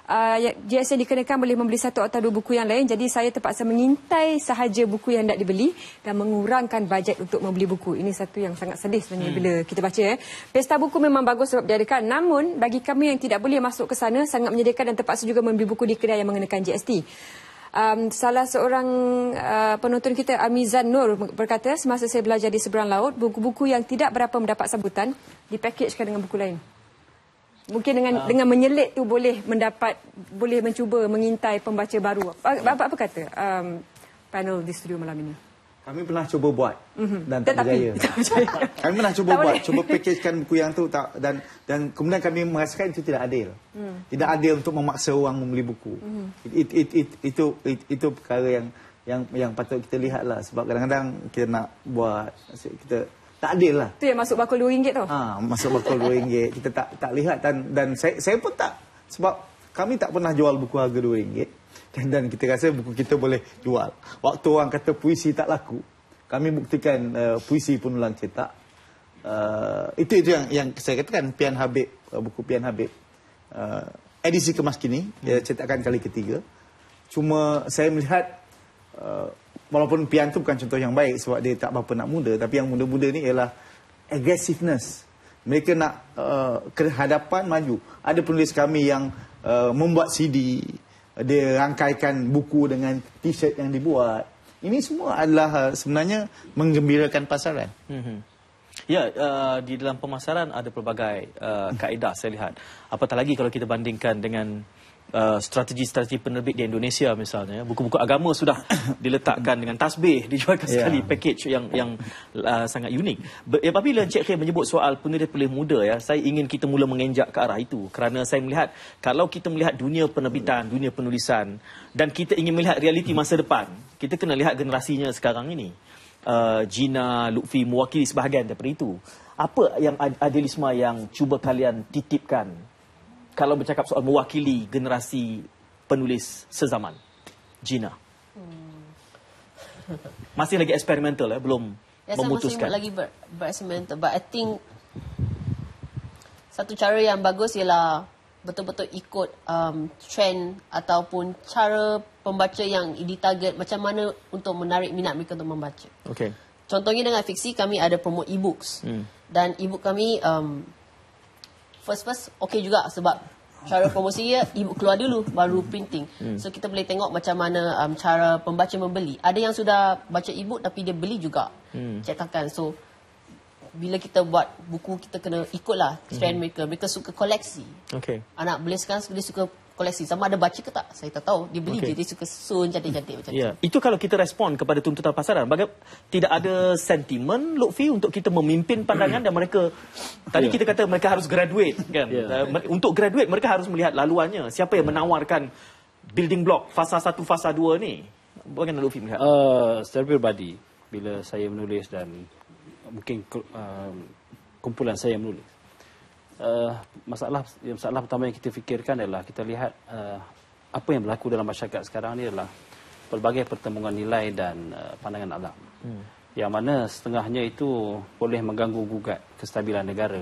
GST dikenakan boleh membeli satu atau dua buku yang lain, jadi saya terpaksa mengintai sahaja buku yang hendak dibeli dan mengurangkan bajet untuk membeli buku. Ini satu yang sangat sedih sebenarnya bila kita baca. Pesta buku memang bagus sebab diadakan, namun bagi kami yang tidak boleh masuk ke sana, sangat menyedihkan dan terpaksa juga membeli buku di kedai yang mengenakan GST. Salah seorang penonton kita, Amizan Nur, berkata, semasa saya belajar di seberang laut, buku-buku yang tidak berapa mendapat sambutan dipakejkan dengan buku lain. Mungkin dengan menyelit tu boleh mencuba mengintai pembaca baru. Apa kata panel di studio malam ini? Kami pernah cuba buat dan tak berjaya. Kami pernah cuba pakejkan buku yang tu dan kemudian kami merasakan itu tidak adil. Tidak adil untuk memaksa orang membeli buku. Itu perkara yang yang patut kita lihat lah. Sebab kadang-kadang kita nak buat, kita tak adil lah. Tu yang masuk bakul RM2 tu? Masuk bakul RM2. Kita tak lihat dan saya pun tak. Sebab kami tak pernah jual buku harga RM2. Dan kita rasa buku kita boleh jual. Waktu orang kata puisi tak laku, kami buktikan puisi pun ulang cetak. Itu yang saya katakan, Pian Habib, buku Pian Habib. Edisi kemas kini, cetakan kali ketiga. Cuma saya melihat, walaupun Pian tu bukan contoh yang baik sebab dia tak berapa nak muda, tapi yang muda-muda ni ialah aggressiveness. Mereka nak ke hadapan, maju. Ada penulis kami yang membuat CD, dia rangkaikan buku dengan t-shirt yang dibuat. Ini semua adalah sebenarnya menggembirakan pasaran. Ya, di dalam pemasaran ada pelbagai kaedah saya lihat. Apatah lagi kalau kita bandingkan dengan strategi-strategi penerbit di Indonesia misalnya, buku-buku agama sudah diletakkan dengan tasbih, dijualkan sekali, package yang sangat unik. Apabila Encik Khair menyebut soal penulis-penulis muda, ya, saya ingin kita mula mengenjak ke arah itu, kerana saya melihat kalau kita melihat dunia penerbitan, dunia penulisan, dan kita ingin melihat realiti masa depan, kita kena lihat generasinya sekarang ini. Gina, Lutfi mewakili sebahagian daripada itu. Apa yang Adilisma yang cuba kalian titipkan kalau bercakap soal mewakili generasi penulis sezaman? Gina. Masih lagi eksperimental, belum memutuskan. Masih lagi bereksperimental. But I think satu cara yang bagus ialah betul-betul ikut trend ataupun cara pembaca yang ditarget, macam mana untuk menarik minat mereka untuk membaca. Okay. Contohnya dengan fiksi, kami ada promote e-books. Dan e-book kami first okey juga sebab cara promosinya e-book keluar dulu baru printing. So kita boleh tengok macam mana cara pembaca membeli. Ada yang sudah baca e-book tapi dia beli juga. Cetakan. So bila kita buat buku, kita kena ikutlah trend mereka. Mereka suka koleksi. Okay. Anak boleh sekarang dia suka koleksi. Sama ada baca ke tak, saya tak tahu. Dia beli je, dia suka susun cantik-cantik macam tu. Itu kalau kita respon kepada tuntutan pasaran. Tidak ada sentimen, Lutfi, untuk kita memimpin pandangan dan mereka, tadi kita kata mereka harus graduate, kan? Untuk graduate, mereka harus melihat laluannya. Siapa yang menawarkan building block fasa 1, fasa 2 ni? Bagaimana Lutfi melihat? Secara pribadi, bila saya menulis dan mungkin kumpulan saya menulis, masalah pertama yang kita fikirkan adalah kita lihat apa yang berlaku dalam masyarakat sekarang ni adalah pelbagai pertemuan nilai dan pandangan alam, yang mana setengahnya itu boleh mengganggu gugat kestabilan negara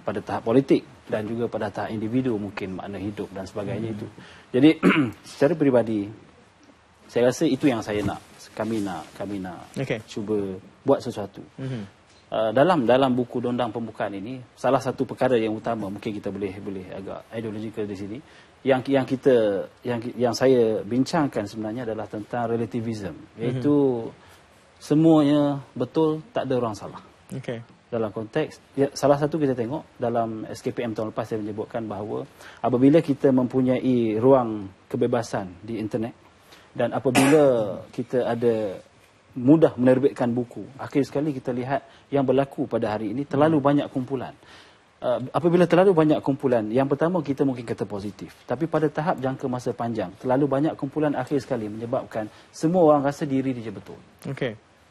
pada tahap politik dan juga pada tahap individu, mungkin makna hidup dan sebagainya itu. Jadi secara peribadi saya rasa itu yang kami nak cuba buat sesuatu. Dalam buku Dondang Pembukaan ini, salah satu perkara yang utama, mungkin kita boleh agak ideologikal di sini, yang saya bincangkan sebenarnya adalah tentang relativism, iaitu semuanya betul, tak ada orang salah. Dalam konteks, salah satu kita tengok dalam SKPM tahun lepas, saya menyebutkan bahawa apabila kita mempunyai ruang kebebasan di internet dan apabila kita ada mudah menerbitkan buku, akhir sekali kita lihat yang berlaku pada hari ini, terlalu banyak kumpulan. Apabila terlalu banyak kumpulan, yang pertama kita mungkin kata positif, tapi pada tahap jangka masa panjang, terlalu banyak kumpulan akhir sekali menyebabkan semua orang rasa diri dia betul.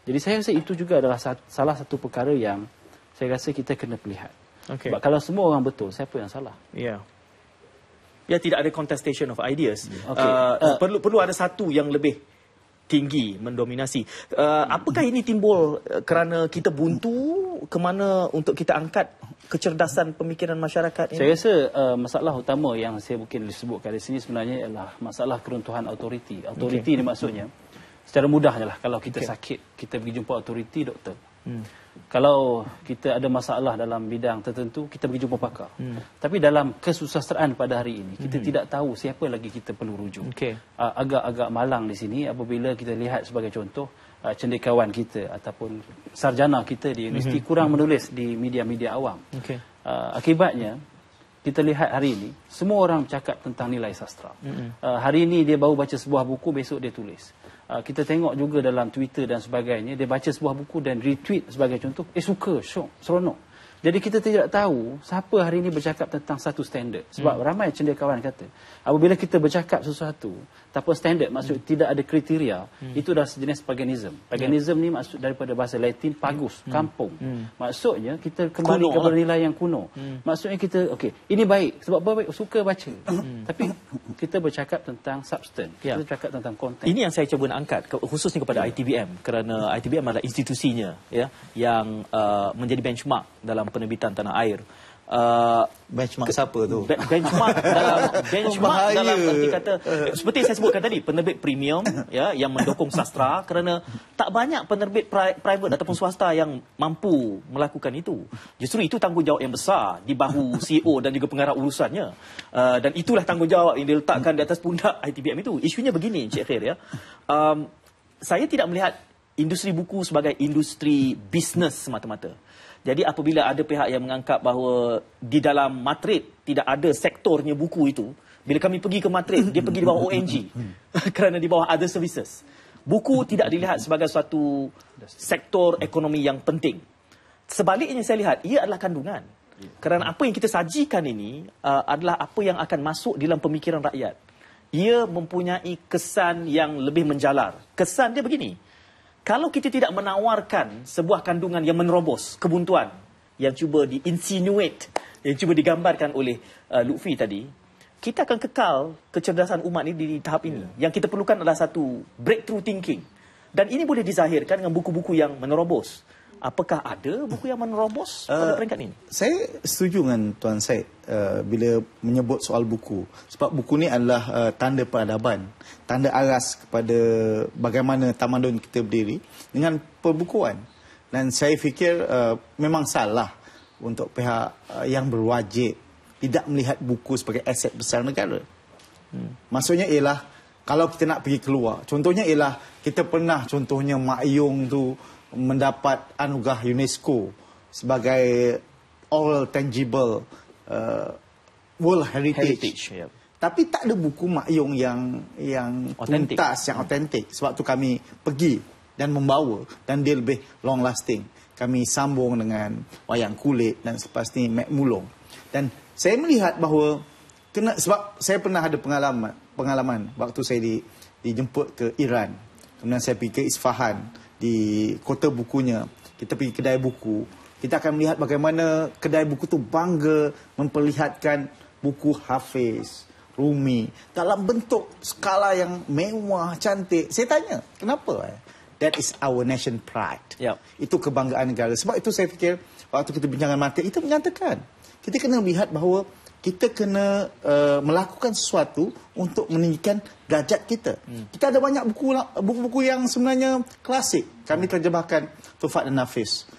Jadi saya rasa itu juga adalah salah satu perkara yang saya rasa kita kena lihat. Sebab kalau semua orang betul, siapa yang salah? Ya, tidak ada contestation of ideas. Perlu ada satu yang lebih tinggi, mendominasi. Apakah ini timbul kerana kita buntu ke mana untuk kita angkat kecerdasan pemikiran masyarakat ini? Saya rasa masalah utama yang saya mungkin disebutkan di sini sebenarnya ialah masalah keruntuhan autoriti. Autoriti ni maksudnya, secara mudahnya lah, kalau kita sakit, kita pergi jumpa autoriti, doktor. Kalau kita ada masalah dalam bidang tertentu, kita pergi jumpa pakar. Tapi dalam kesusastraan pada hari ini, kita tidak tahu siapa lagi kita perlu rujuk. Agak-agak malang di sini apabila kita lihat sebagai contoh, cendekiawan kita ataupun sarjana kita di universiti kurang menulis di media-media awam. Akibatnya, kita lihat hari ini, semua orang bercakap tentang nilai sastra. Hari ini dia baru baca sebuah buku, besok dia tulis. Kita tengok juga dalam Twitter dan sebagainya, dia baca sebuah buku dan retweet sebagai contoh, suka, syok, seronok. Jadi kita tidak tahu siapa hari ini bercakap tentang satu standard. Sebab ramai cendekiawan kata, apabila kita bercakap sesuatu tanpa standard, maksud tidak ada kriteria, itu dah sejenis paganism. Paganism ni maksud daripada bahasa Latin pagus, kampung. Maksudnya kita kembali kepada nilai yang kuno. Maksudnya kita, ini baik sebab baik suka baca. Tapi kita bercakap tentang substance. Kita bercakap tentang konten. Ini yang saya cuba nak angkat khususnya kepada ITBM, kerana ITBM adalah institusinya yang menjadi benchmark dalam penerbitan tanah air. Benchmark siapa tu? Benchmark dalam erti kata, seperti saya sebutkan tadi, penerbit premium yang mendukung sastra, kerana tak banyak penerbit private ataupun swasta yang mampu melakukan itu. Justru itu tanggungjawab yang besar di bahu CEO dan juga pengarah urusannya. Dan itulah tanggungjawab yang diletakkan di atas pundak ITBM itu. Isunya begini, Encik Khair, saya tidak melihat industri buku sebagai industri bisnes semata-mata. Jadi apabila ada pihak yang menganggap bahawa di dalam Matrik tidak ada sektornya buku itu, bila kami pergi ke Matrik, dia pergi di bawah ONG kerana di bawah other services. Buku tidak dilihat sebagai suatu sektor ekonomi yang penting. Sebaliknya saya lihat, ia adalah kandungan. Kerana apa yang kita sajikan ini adalah apa yang akan masuk dalam pemikiran rakyat. Ia mempunyai kesan yang lebih menjalar. Kesan dia begini. Kalau kita tidak menawarkan sebuah kandungan yang menerobos kebuntuan yang cuba di-insinuate, yang cuba digambarkan oleh Lutfi tadi, kita akan kekal kecerdasan umat ini di tahap ini. Yang kita perlukan adalah satu breakthrough thinking. Dan ini boleh dizahirkan dengan buku-buku yang menerobos. Apakah ada buku yang menerobos pada peringkat ini? Saya setuju dengan Tuan Syed bila menyebut soal buku. Sebab buku ni adalah tanda peradaban, tanda aras kepada bagaimana tamadun kita berdiri dengan perbukuan. Dan saya fikir memang salah untuk pihak yang berwajib tidak melihat buku sebagai aset besar negara. Maksudnya ialah kalau kita nak pergi keluar, contohnya ialah kita pernah contohnya Mak Yong tu mendapat anugerah UNESCO sebagai all tangible world heritage. Tapi tak ada buku Mak Yong yang tuntas, yang autentik. Sebab tu kami pergi dan membawa, dan dia lebih long lasting. Kami sambung dengan Wayang Kulit dan selepas ni Mek Mulung. Dan saya melihat bahawa sebab saya pernah ada pengalaman waktu saya dijemput ke Iran. Kemudian saya pergi ke Isfahan, di kota bukunya. Kita pergi kedai buku, kita akan melihat bagaimana kedai buku tu bangga memperlihatkan buku Hafiz, Rumi dalam bentuk skala yang mewah, cantik. Saya tanya, kenapa? That is our nation pride. Itu kebanggaan negara. Sebab itu saya fikir waktu kita bincang dengan Matrik, itu menyatakan kita kena lihat bahawa kita kena melakukan sesuatu untuk meninggikan darjat kita. Kita ada banyak buku-buku yang sebenarnya klasik. Kami terjemahkan Tufat dan Nafis,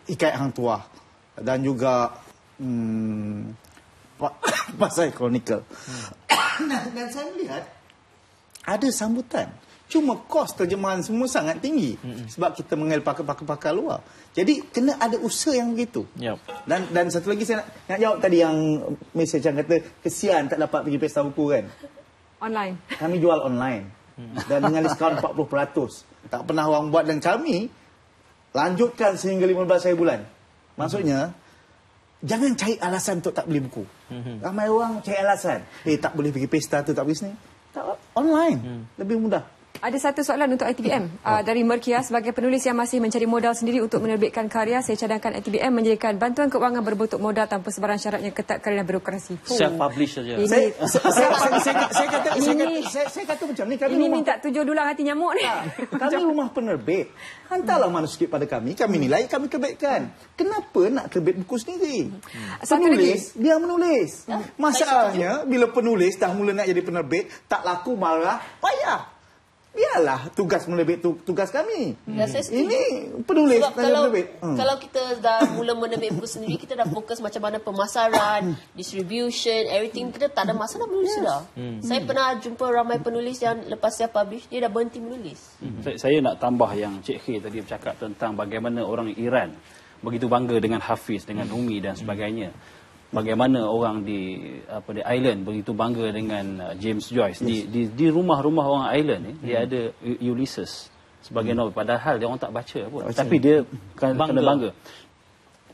Hikayat Hang Tuah, dan juga Pasai Chronicle. Dan saya melihat ada sambutan. Cuma kos terjemahan semua sangat tinggi sebab kita mengambil pakar-pakar luar. Jadi kena ada usaha yang begitu. Dan satu lagi saya nak jawab tadi yang mesej yang kata kesian tak dapat pergi pesta buku kan. Online. Kami jual online dan dengan diskaun 40%. Tak pernah orang buat, dan kami lanjutkan sehingga 15 hari bulan. Maksudnya jangan cari alasan untuk tak beli buku. Ramai orang cari alasan. Tak boleh pergi pesta tu, tak pergi sini. Tak, online. Lebih mudah. Ada satu soalan untuk ITBM dari Merkia. Sebagai penulis yang masih mencari modal sendiri untuk menerbitkan karya, saya cadangkan ITBM menjadikan bantuan keuangan berbentuk modal tanpa sebarang syarat yang ketat kerana birokrasi. Self-publish saja. Saya kata macam ni. Ini minta tujuh dulang hati nyamuk ni. Kami rumah penerbit. Hantarlah manuskrip pada kami nilai, kami terbitkan. Kenapa nak terbit buku sendiri? Penulis, dia menulis. Masalahnya, bila penulis dah mula nak jadi penerbit, tak laku, marah, payah. Biarlah tugas menerbit tugas kami. Ini penulis sebab kalau kita dah mula menerbit buku sendiri, kita dah fokus macam mana pemasaran, distribution, everything. Kita tak ada masa nak menulis sudah. Saya pernah jumpa ramai penulis yang lepas saya publish, dia dah berhenti menulis. Saya nak tambah yang Cik Khair tadi bercakap tentang bagaimana orang Iran begitu bangga dengan Hafiz, dengan Rumi dan sebagainya. Bagaimana orang di Island begitu bangga dengan James Joyce. Di rumah-rumah orang Island ni, dia ada Ulysses sebagai novel. Padahal dia orang tak baca pun. Tapi dia kena bangga.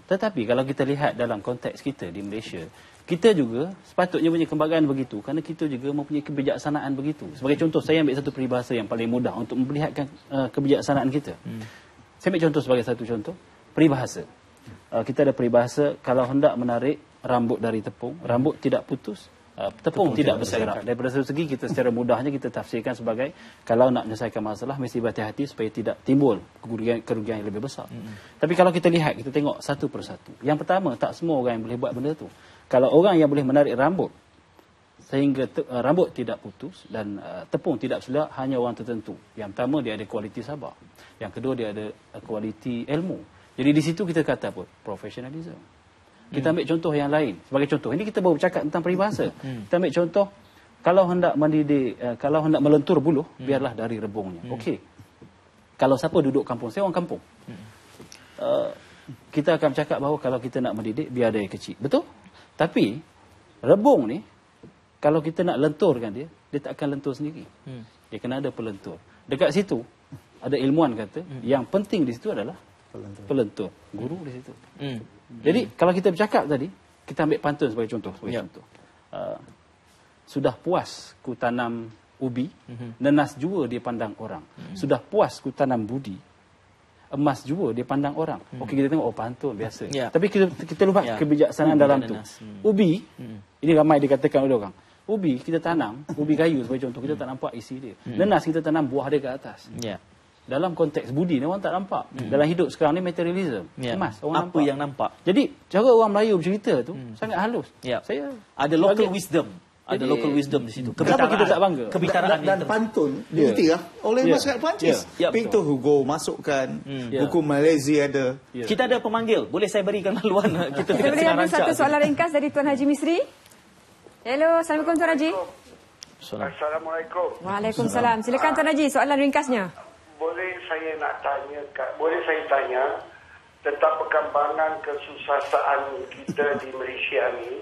Tetapi kalau kita lihat dalam konteks kita di Malaysia, kita juga sepatutnya punya kebanggaan begitu kerana kita juga mempunyai kebijaksanaan begitu. Sebagai contoh, saya ambil satu peribahasa yang paling mudah untuk memperlihatkan kebijaksanaan kita. Saya ambil contoh sebagai satu contoh, peribahasa. Kita ada peribahasa, kalau hendak menarik rambut dari tepung, rambut tidak putus, tepung tidak berserak. Daripada satu segi, kita secara mudahnya kita tafsirkan sebagai kalau nak menyelesaikan masalah mesti berhati-hati supaya tidak timbul kerugian yang lebih besar. Tapi kalau kita lihat, kita tengok satu persatu. Yang pertama, tak semua orang yang boleh buat benda tu. Kalau orang yang boleh menarik rambut sehingga rambut tidak putus dan tepung tidak berserak, hanya orang tertentu. Yang pertama, dia ada kualiti sabar. Yang kedua, dia ada kualiti ilmu. Jadi di situ kita kata apa? Professionalism. Kita ambil contoh yang lain. Sebagai contoh, ini kita baru bercakap tentang peribahasa. Kita ambil contoh, kalau hendak mendidik, kalau hendak melentur buluh, biarlah dari rebungnya. Okey. Kalau siapa duduk kampung, saya orang kampung. Kita akan bercakap bahawa kalau kita nak mendidik, biar ada yang kecil. Betul? Tapi, rebung ni, kalau kita nak lenturkan dia, dia tak akan lentur sendiri. Dia kena ada pelentur. Dekat situ, ada ilmuwan kata, yang penting di situ adalah pelentur. Guru di situ. Jadi kalau kita bercakap tadi, kita ambil pantun sebagai contoh. Contoh. Sudah puas ku tanam ubi, nenas jua dia pandang orang. Sudah puas ku tanam budi, emas jua dia pandang orang. Okey, kita tengok, pantun biasa. Tapi kita lupa kebijaksanaan dalam tu. Ubi, ini ramai dikatakan oleh orang. Ubi kita tanam, ubi kayu sebagai contoh, kita tak nampak isi dia. Nenas kita tanam buah dia ke atas. Dalam konteks budi ni orang tak nampak. Dalam hidup sekarang ni materialism. Emas, orang apa nampak. Yang nampak. Jadi cara orang Melayu bercerita tu sangat halus. Saya ada local wisdom. Ada local wisdom di situ. Kenapa kita tak bangga? Dan pantun diiktiraf oleh masyarakat Perancis. Victor Hugo masukkan, buku Malaysia ada. Kita ada pemanggil. Boleh saya berikan laluan? Kita boleh ambil satu soalan ringkas dari Tuan Haji Misri. Hello, Assalamualaikum Tuan Haji. Assalamualaikum. Waalaikumsalam. Silakan Tuan Haji, soalan ringkasnya. Boleh saya tanya tentang perkembangan kesusastraan kita di Malaysia ni.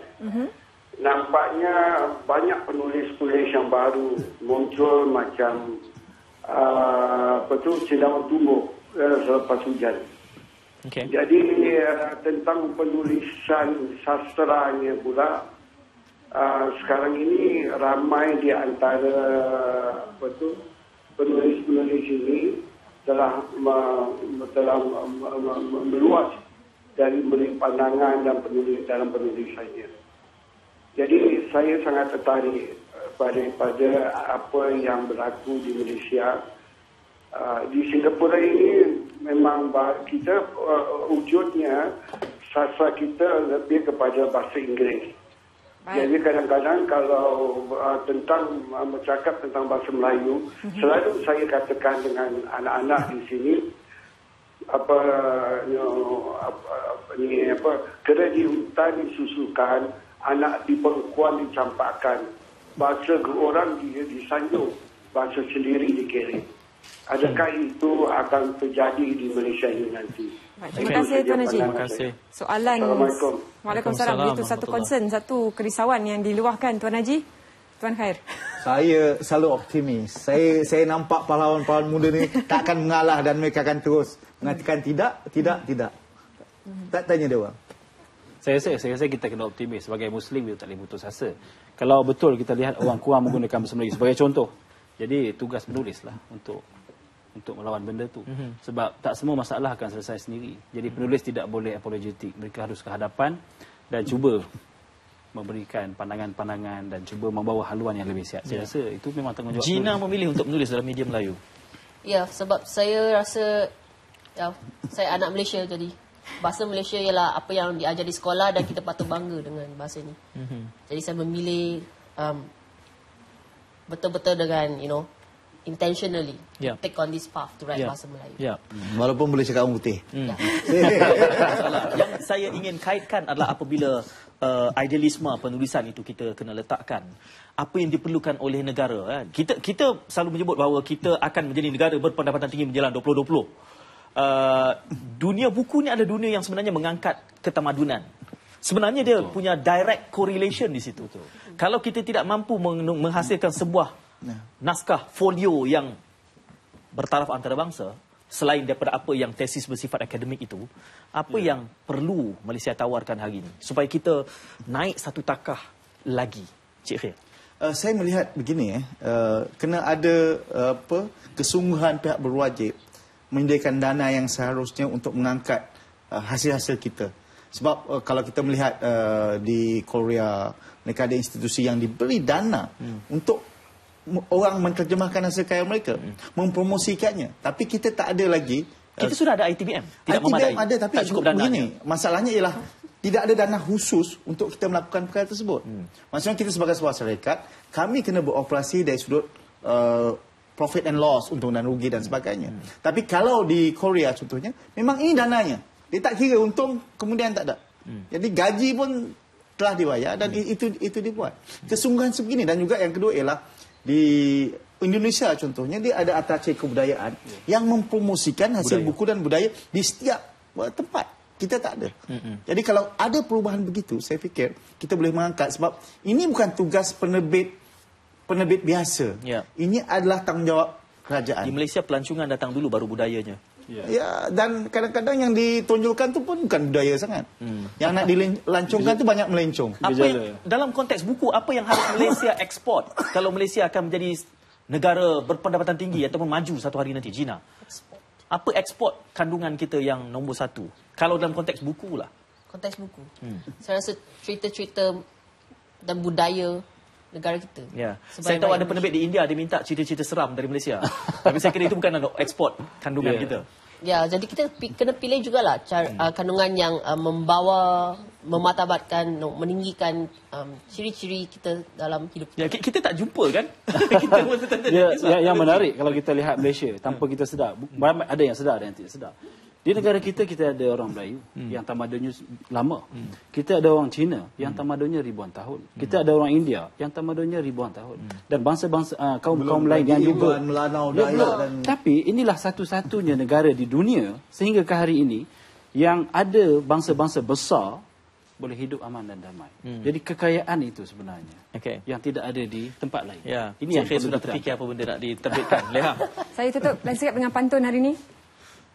Nampaknya banyak penulis-penulis yang baru muncul macam cendawan tumbuk selepas hujan. Jadi tentang penulisan sastranya pula, sekarang ini ramai di antara penulis-penulis ini telah meluas dari beri pandangan dan dalam penulisannya. Jadi saya sangat tertarik pada apa yang berlaku di Malaysia. Di Singapura ini memang kita wujudnya sastra kita lebih kepada bahasa Inggeris. Jadi kadang-kadang kalau bercakap tentang bahasa Melayu, selalu saya katakan dengan anak-anak di sini, kera di hutan disusukan, anak di perempuan dicampakkan, bahasa orang disanjung, bahasa sendiri dikirim. Adakah itu akan terjadi di Malaysia ini nanti? Terima kasih Tuan Haji. Terima kasih. Soalan. Assalamualaikum. Waalaikumsalam. Itu satu concern, satu kerisauan yang diluahkan Tuan Haji. Tuan Khair. Saya selalu optimis. Saya nampak pahlawan-pahlawan muda ni tak akan mengalah dan mereka akan terus mengatakan tidak. Tak tanya dia orang. Saya rasa kita kena optimis. Sebagai Muslim, kita tak boleh putus asa. Kalau betul kita lihat orang kurang menggunakan bahasa Melayu sebagai contoh. Jadi tugas penulis lah untuk melawan benda tu. Sebab tak semua masalah akan selesai sendiri. Jadi penulis tidak boleh apologetik. Mereka harus ke hadapan dan cuba memberikan pandangan-pandangan dan cuba membawa haluan yang lebih sihat. Saya rasa itu memang tanggungjawab. Gina memilih untuk menulis dalam media Melayu. Ya, sebab saya rasa saya anak Malaysia, jadi bahasa Malaysia ialah apa yang diajar di sekolah dan kita patut bangga dengan bahasa ni. Jadi saya memilih betul-betul dengan intentionally take on this path to write bahasa Melayu. Walaupun boleh cakap orang putih. Yang saya ingin kaitkan adalah apabila idealisme penulisan itu kita kena letakkan apa yang diperlukan oleh negara. Kita selalu menyebut bahawa kita akan menjadi negara berpendapatan tinggi menjelang 2020. Dunia buku ni ada dunia yang sebenarnya mengangkat ketamadunan. Sebenarnya dia punya direct correlation di situ. Kalau kita tidak mampu menghasilkan sebuah naskah folio yang bertaraf antarabangsa, selain daripada apa yang tesis bersifat akademik itu, apa yang perlu Malaysia tawarkan hari ini supaya kita naik satu takah lagi, Cik Khair? Saya melihat begini, kena ada kesungguhan pihak berwajib menyediakan dana yang seharusnya untuk mengangkat hasil-hasil kita. Sebab kalau kita melihat di Korea, mereka ada institusi yang diberi dana untuk orang menerjemahkan hasil karya mereka, mempromosikannya. Tapi kita tak ada lagi. Kita sudah ada ITBM. Tidak ITBM memadai. ada, tapi tak cukup dana. Masalahnya ialah tidak ada dana khusus untuk kita melakukan perkara tersebut. Maksudnya kita sebagai sebuah syarikat, kami kena beroperasi dari sudut profit and loss, untung dan rugi dan sebagainya. Tapi kalau di Korea contohnya, memang ini dananya. Dia tak kira untung, kemudian tak ada. Jadi gaji pun telah dibayar dan itu dibuat. Kesungguhan sebegini. Dan juga yang kedua ialah di Indonesia contohnya, dia ada atraksi kebudayaan yang mempromosikan hasil buku dan budaya di setiap tempat. Kita tak ada. Jadi kalau ada perubahan begitu, saya fikir kita boleh mengangkat. Sebab ini bukan tugas penerbit biasa. Ini adalah tanggungjawab kerajaan. Di Malaysia pelancongan datang dulu baru budayanya. Ya, dan kadang-kadang yang ditonjolkan tu pun bukan budaya sangat. Yang nak dilancongkan tu banyak melencong. Dalam konteks buku, apa yang harus Malaysia ekspor kalau Malaysia akan menjadi negara berpendapatan tinggi ataupun maju satu hari nanti, Gina? Apa ekspor kandungan kita yang nombor satu? Kalau dalam konteks buku lah. Konteks buku. Saya rasa cerita-cerita dan budaya negara kita. Ya. Saya tahu ada penerbit di India dia minta cerita-cerita seram dari Malaysia. Tapi saya kira itu bukan ekspor kandungan kita. Ya, jadi kita kena pilih jugalah kandungan yang mematabatkan, meninggikan ciri-ciri kita dalam hidup kita. Ya, kita tak jumpa kan? Yang menarik kalau kita lihat Malaysia tanpa kita sedar, ada yang sedar, ada yang tidak sedar. Di negara kita ada orang Melayu yang tamadunnya lama. Kita ada orang Cina yang tamadunnya ribuan tahun. Kita ada orang India yang tamadunnya ribuan tahun. Dan bangsa-bangsa kaum-kaum lain yang juga Tapi inilah satu-satunya negara di dunia sehingga ke hari ini yang ada bangsa-bangsa besar boleh hidup aman dan damai. Jadi kekayaan itu sebenarnya yang tidak ada di tempat lain. Ya. Ini yang saya sudah terfikir apa benda nak diterbitkan. Leha. Saya tutup landscape dengan pantun hari ini.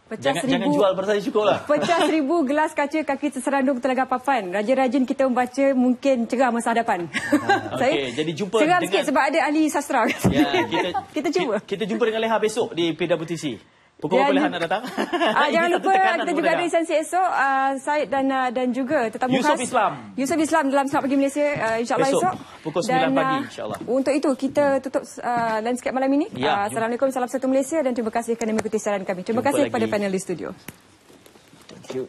Jangan jual pada saya cukup lah. Pecah 1000 gelas kaca kaki terserandung Telaga Papan. Rajin-rajin kita membaca mungkin cerah masa hadapan. Okey, jadi jumpa seram dengan... sikit sebab ada ahli sastra. Ya, kita cuba. Kita jumpa dengan Leha besok di PWTC. Pukul berapa Leha nak datang? Jangan lupa kita juga ada esensi esok. Syed dan juga tetamu khas. Yusuf Islam dalam Selamat Pagi Malaysia. InsyaAllah esok. Pukul 9 pagi insyaAllah. Untuk itu kita tutup landscape malam ini. Assalamualaikum, salam satu Malaysia dan terima kasih kerana mengikuti siaran kami. Terima kasih kepada panel di studio. Thank you.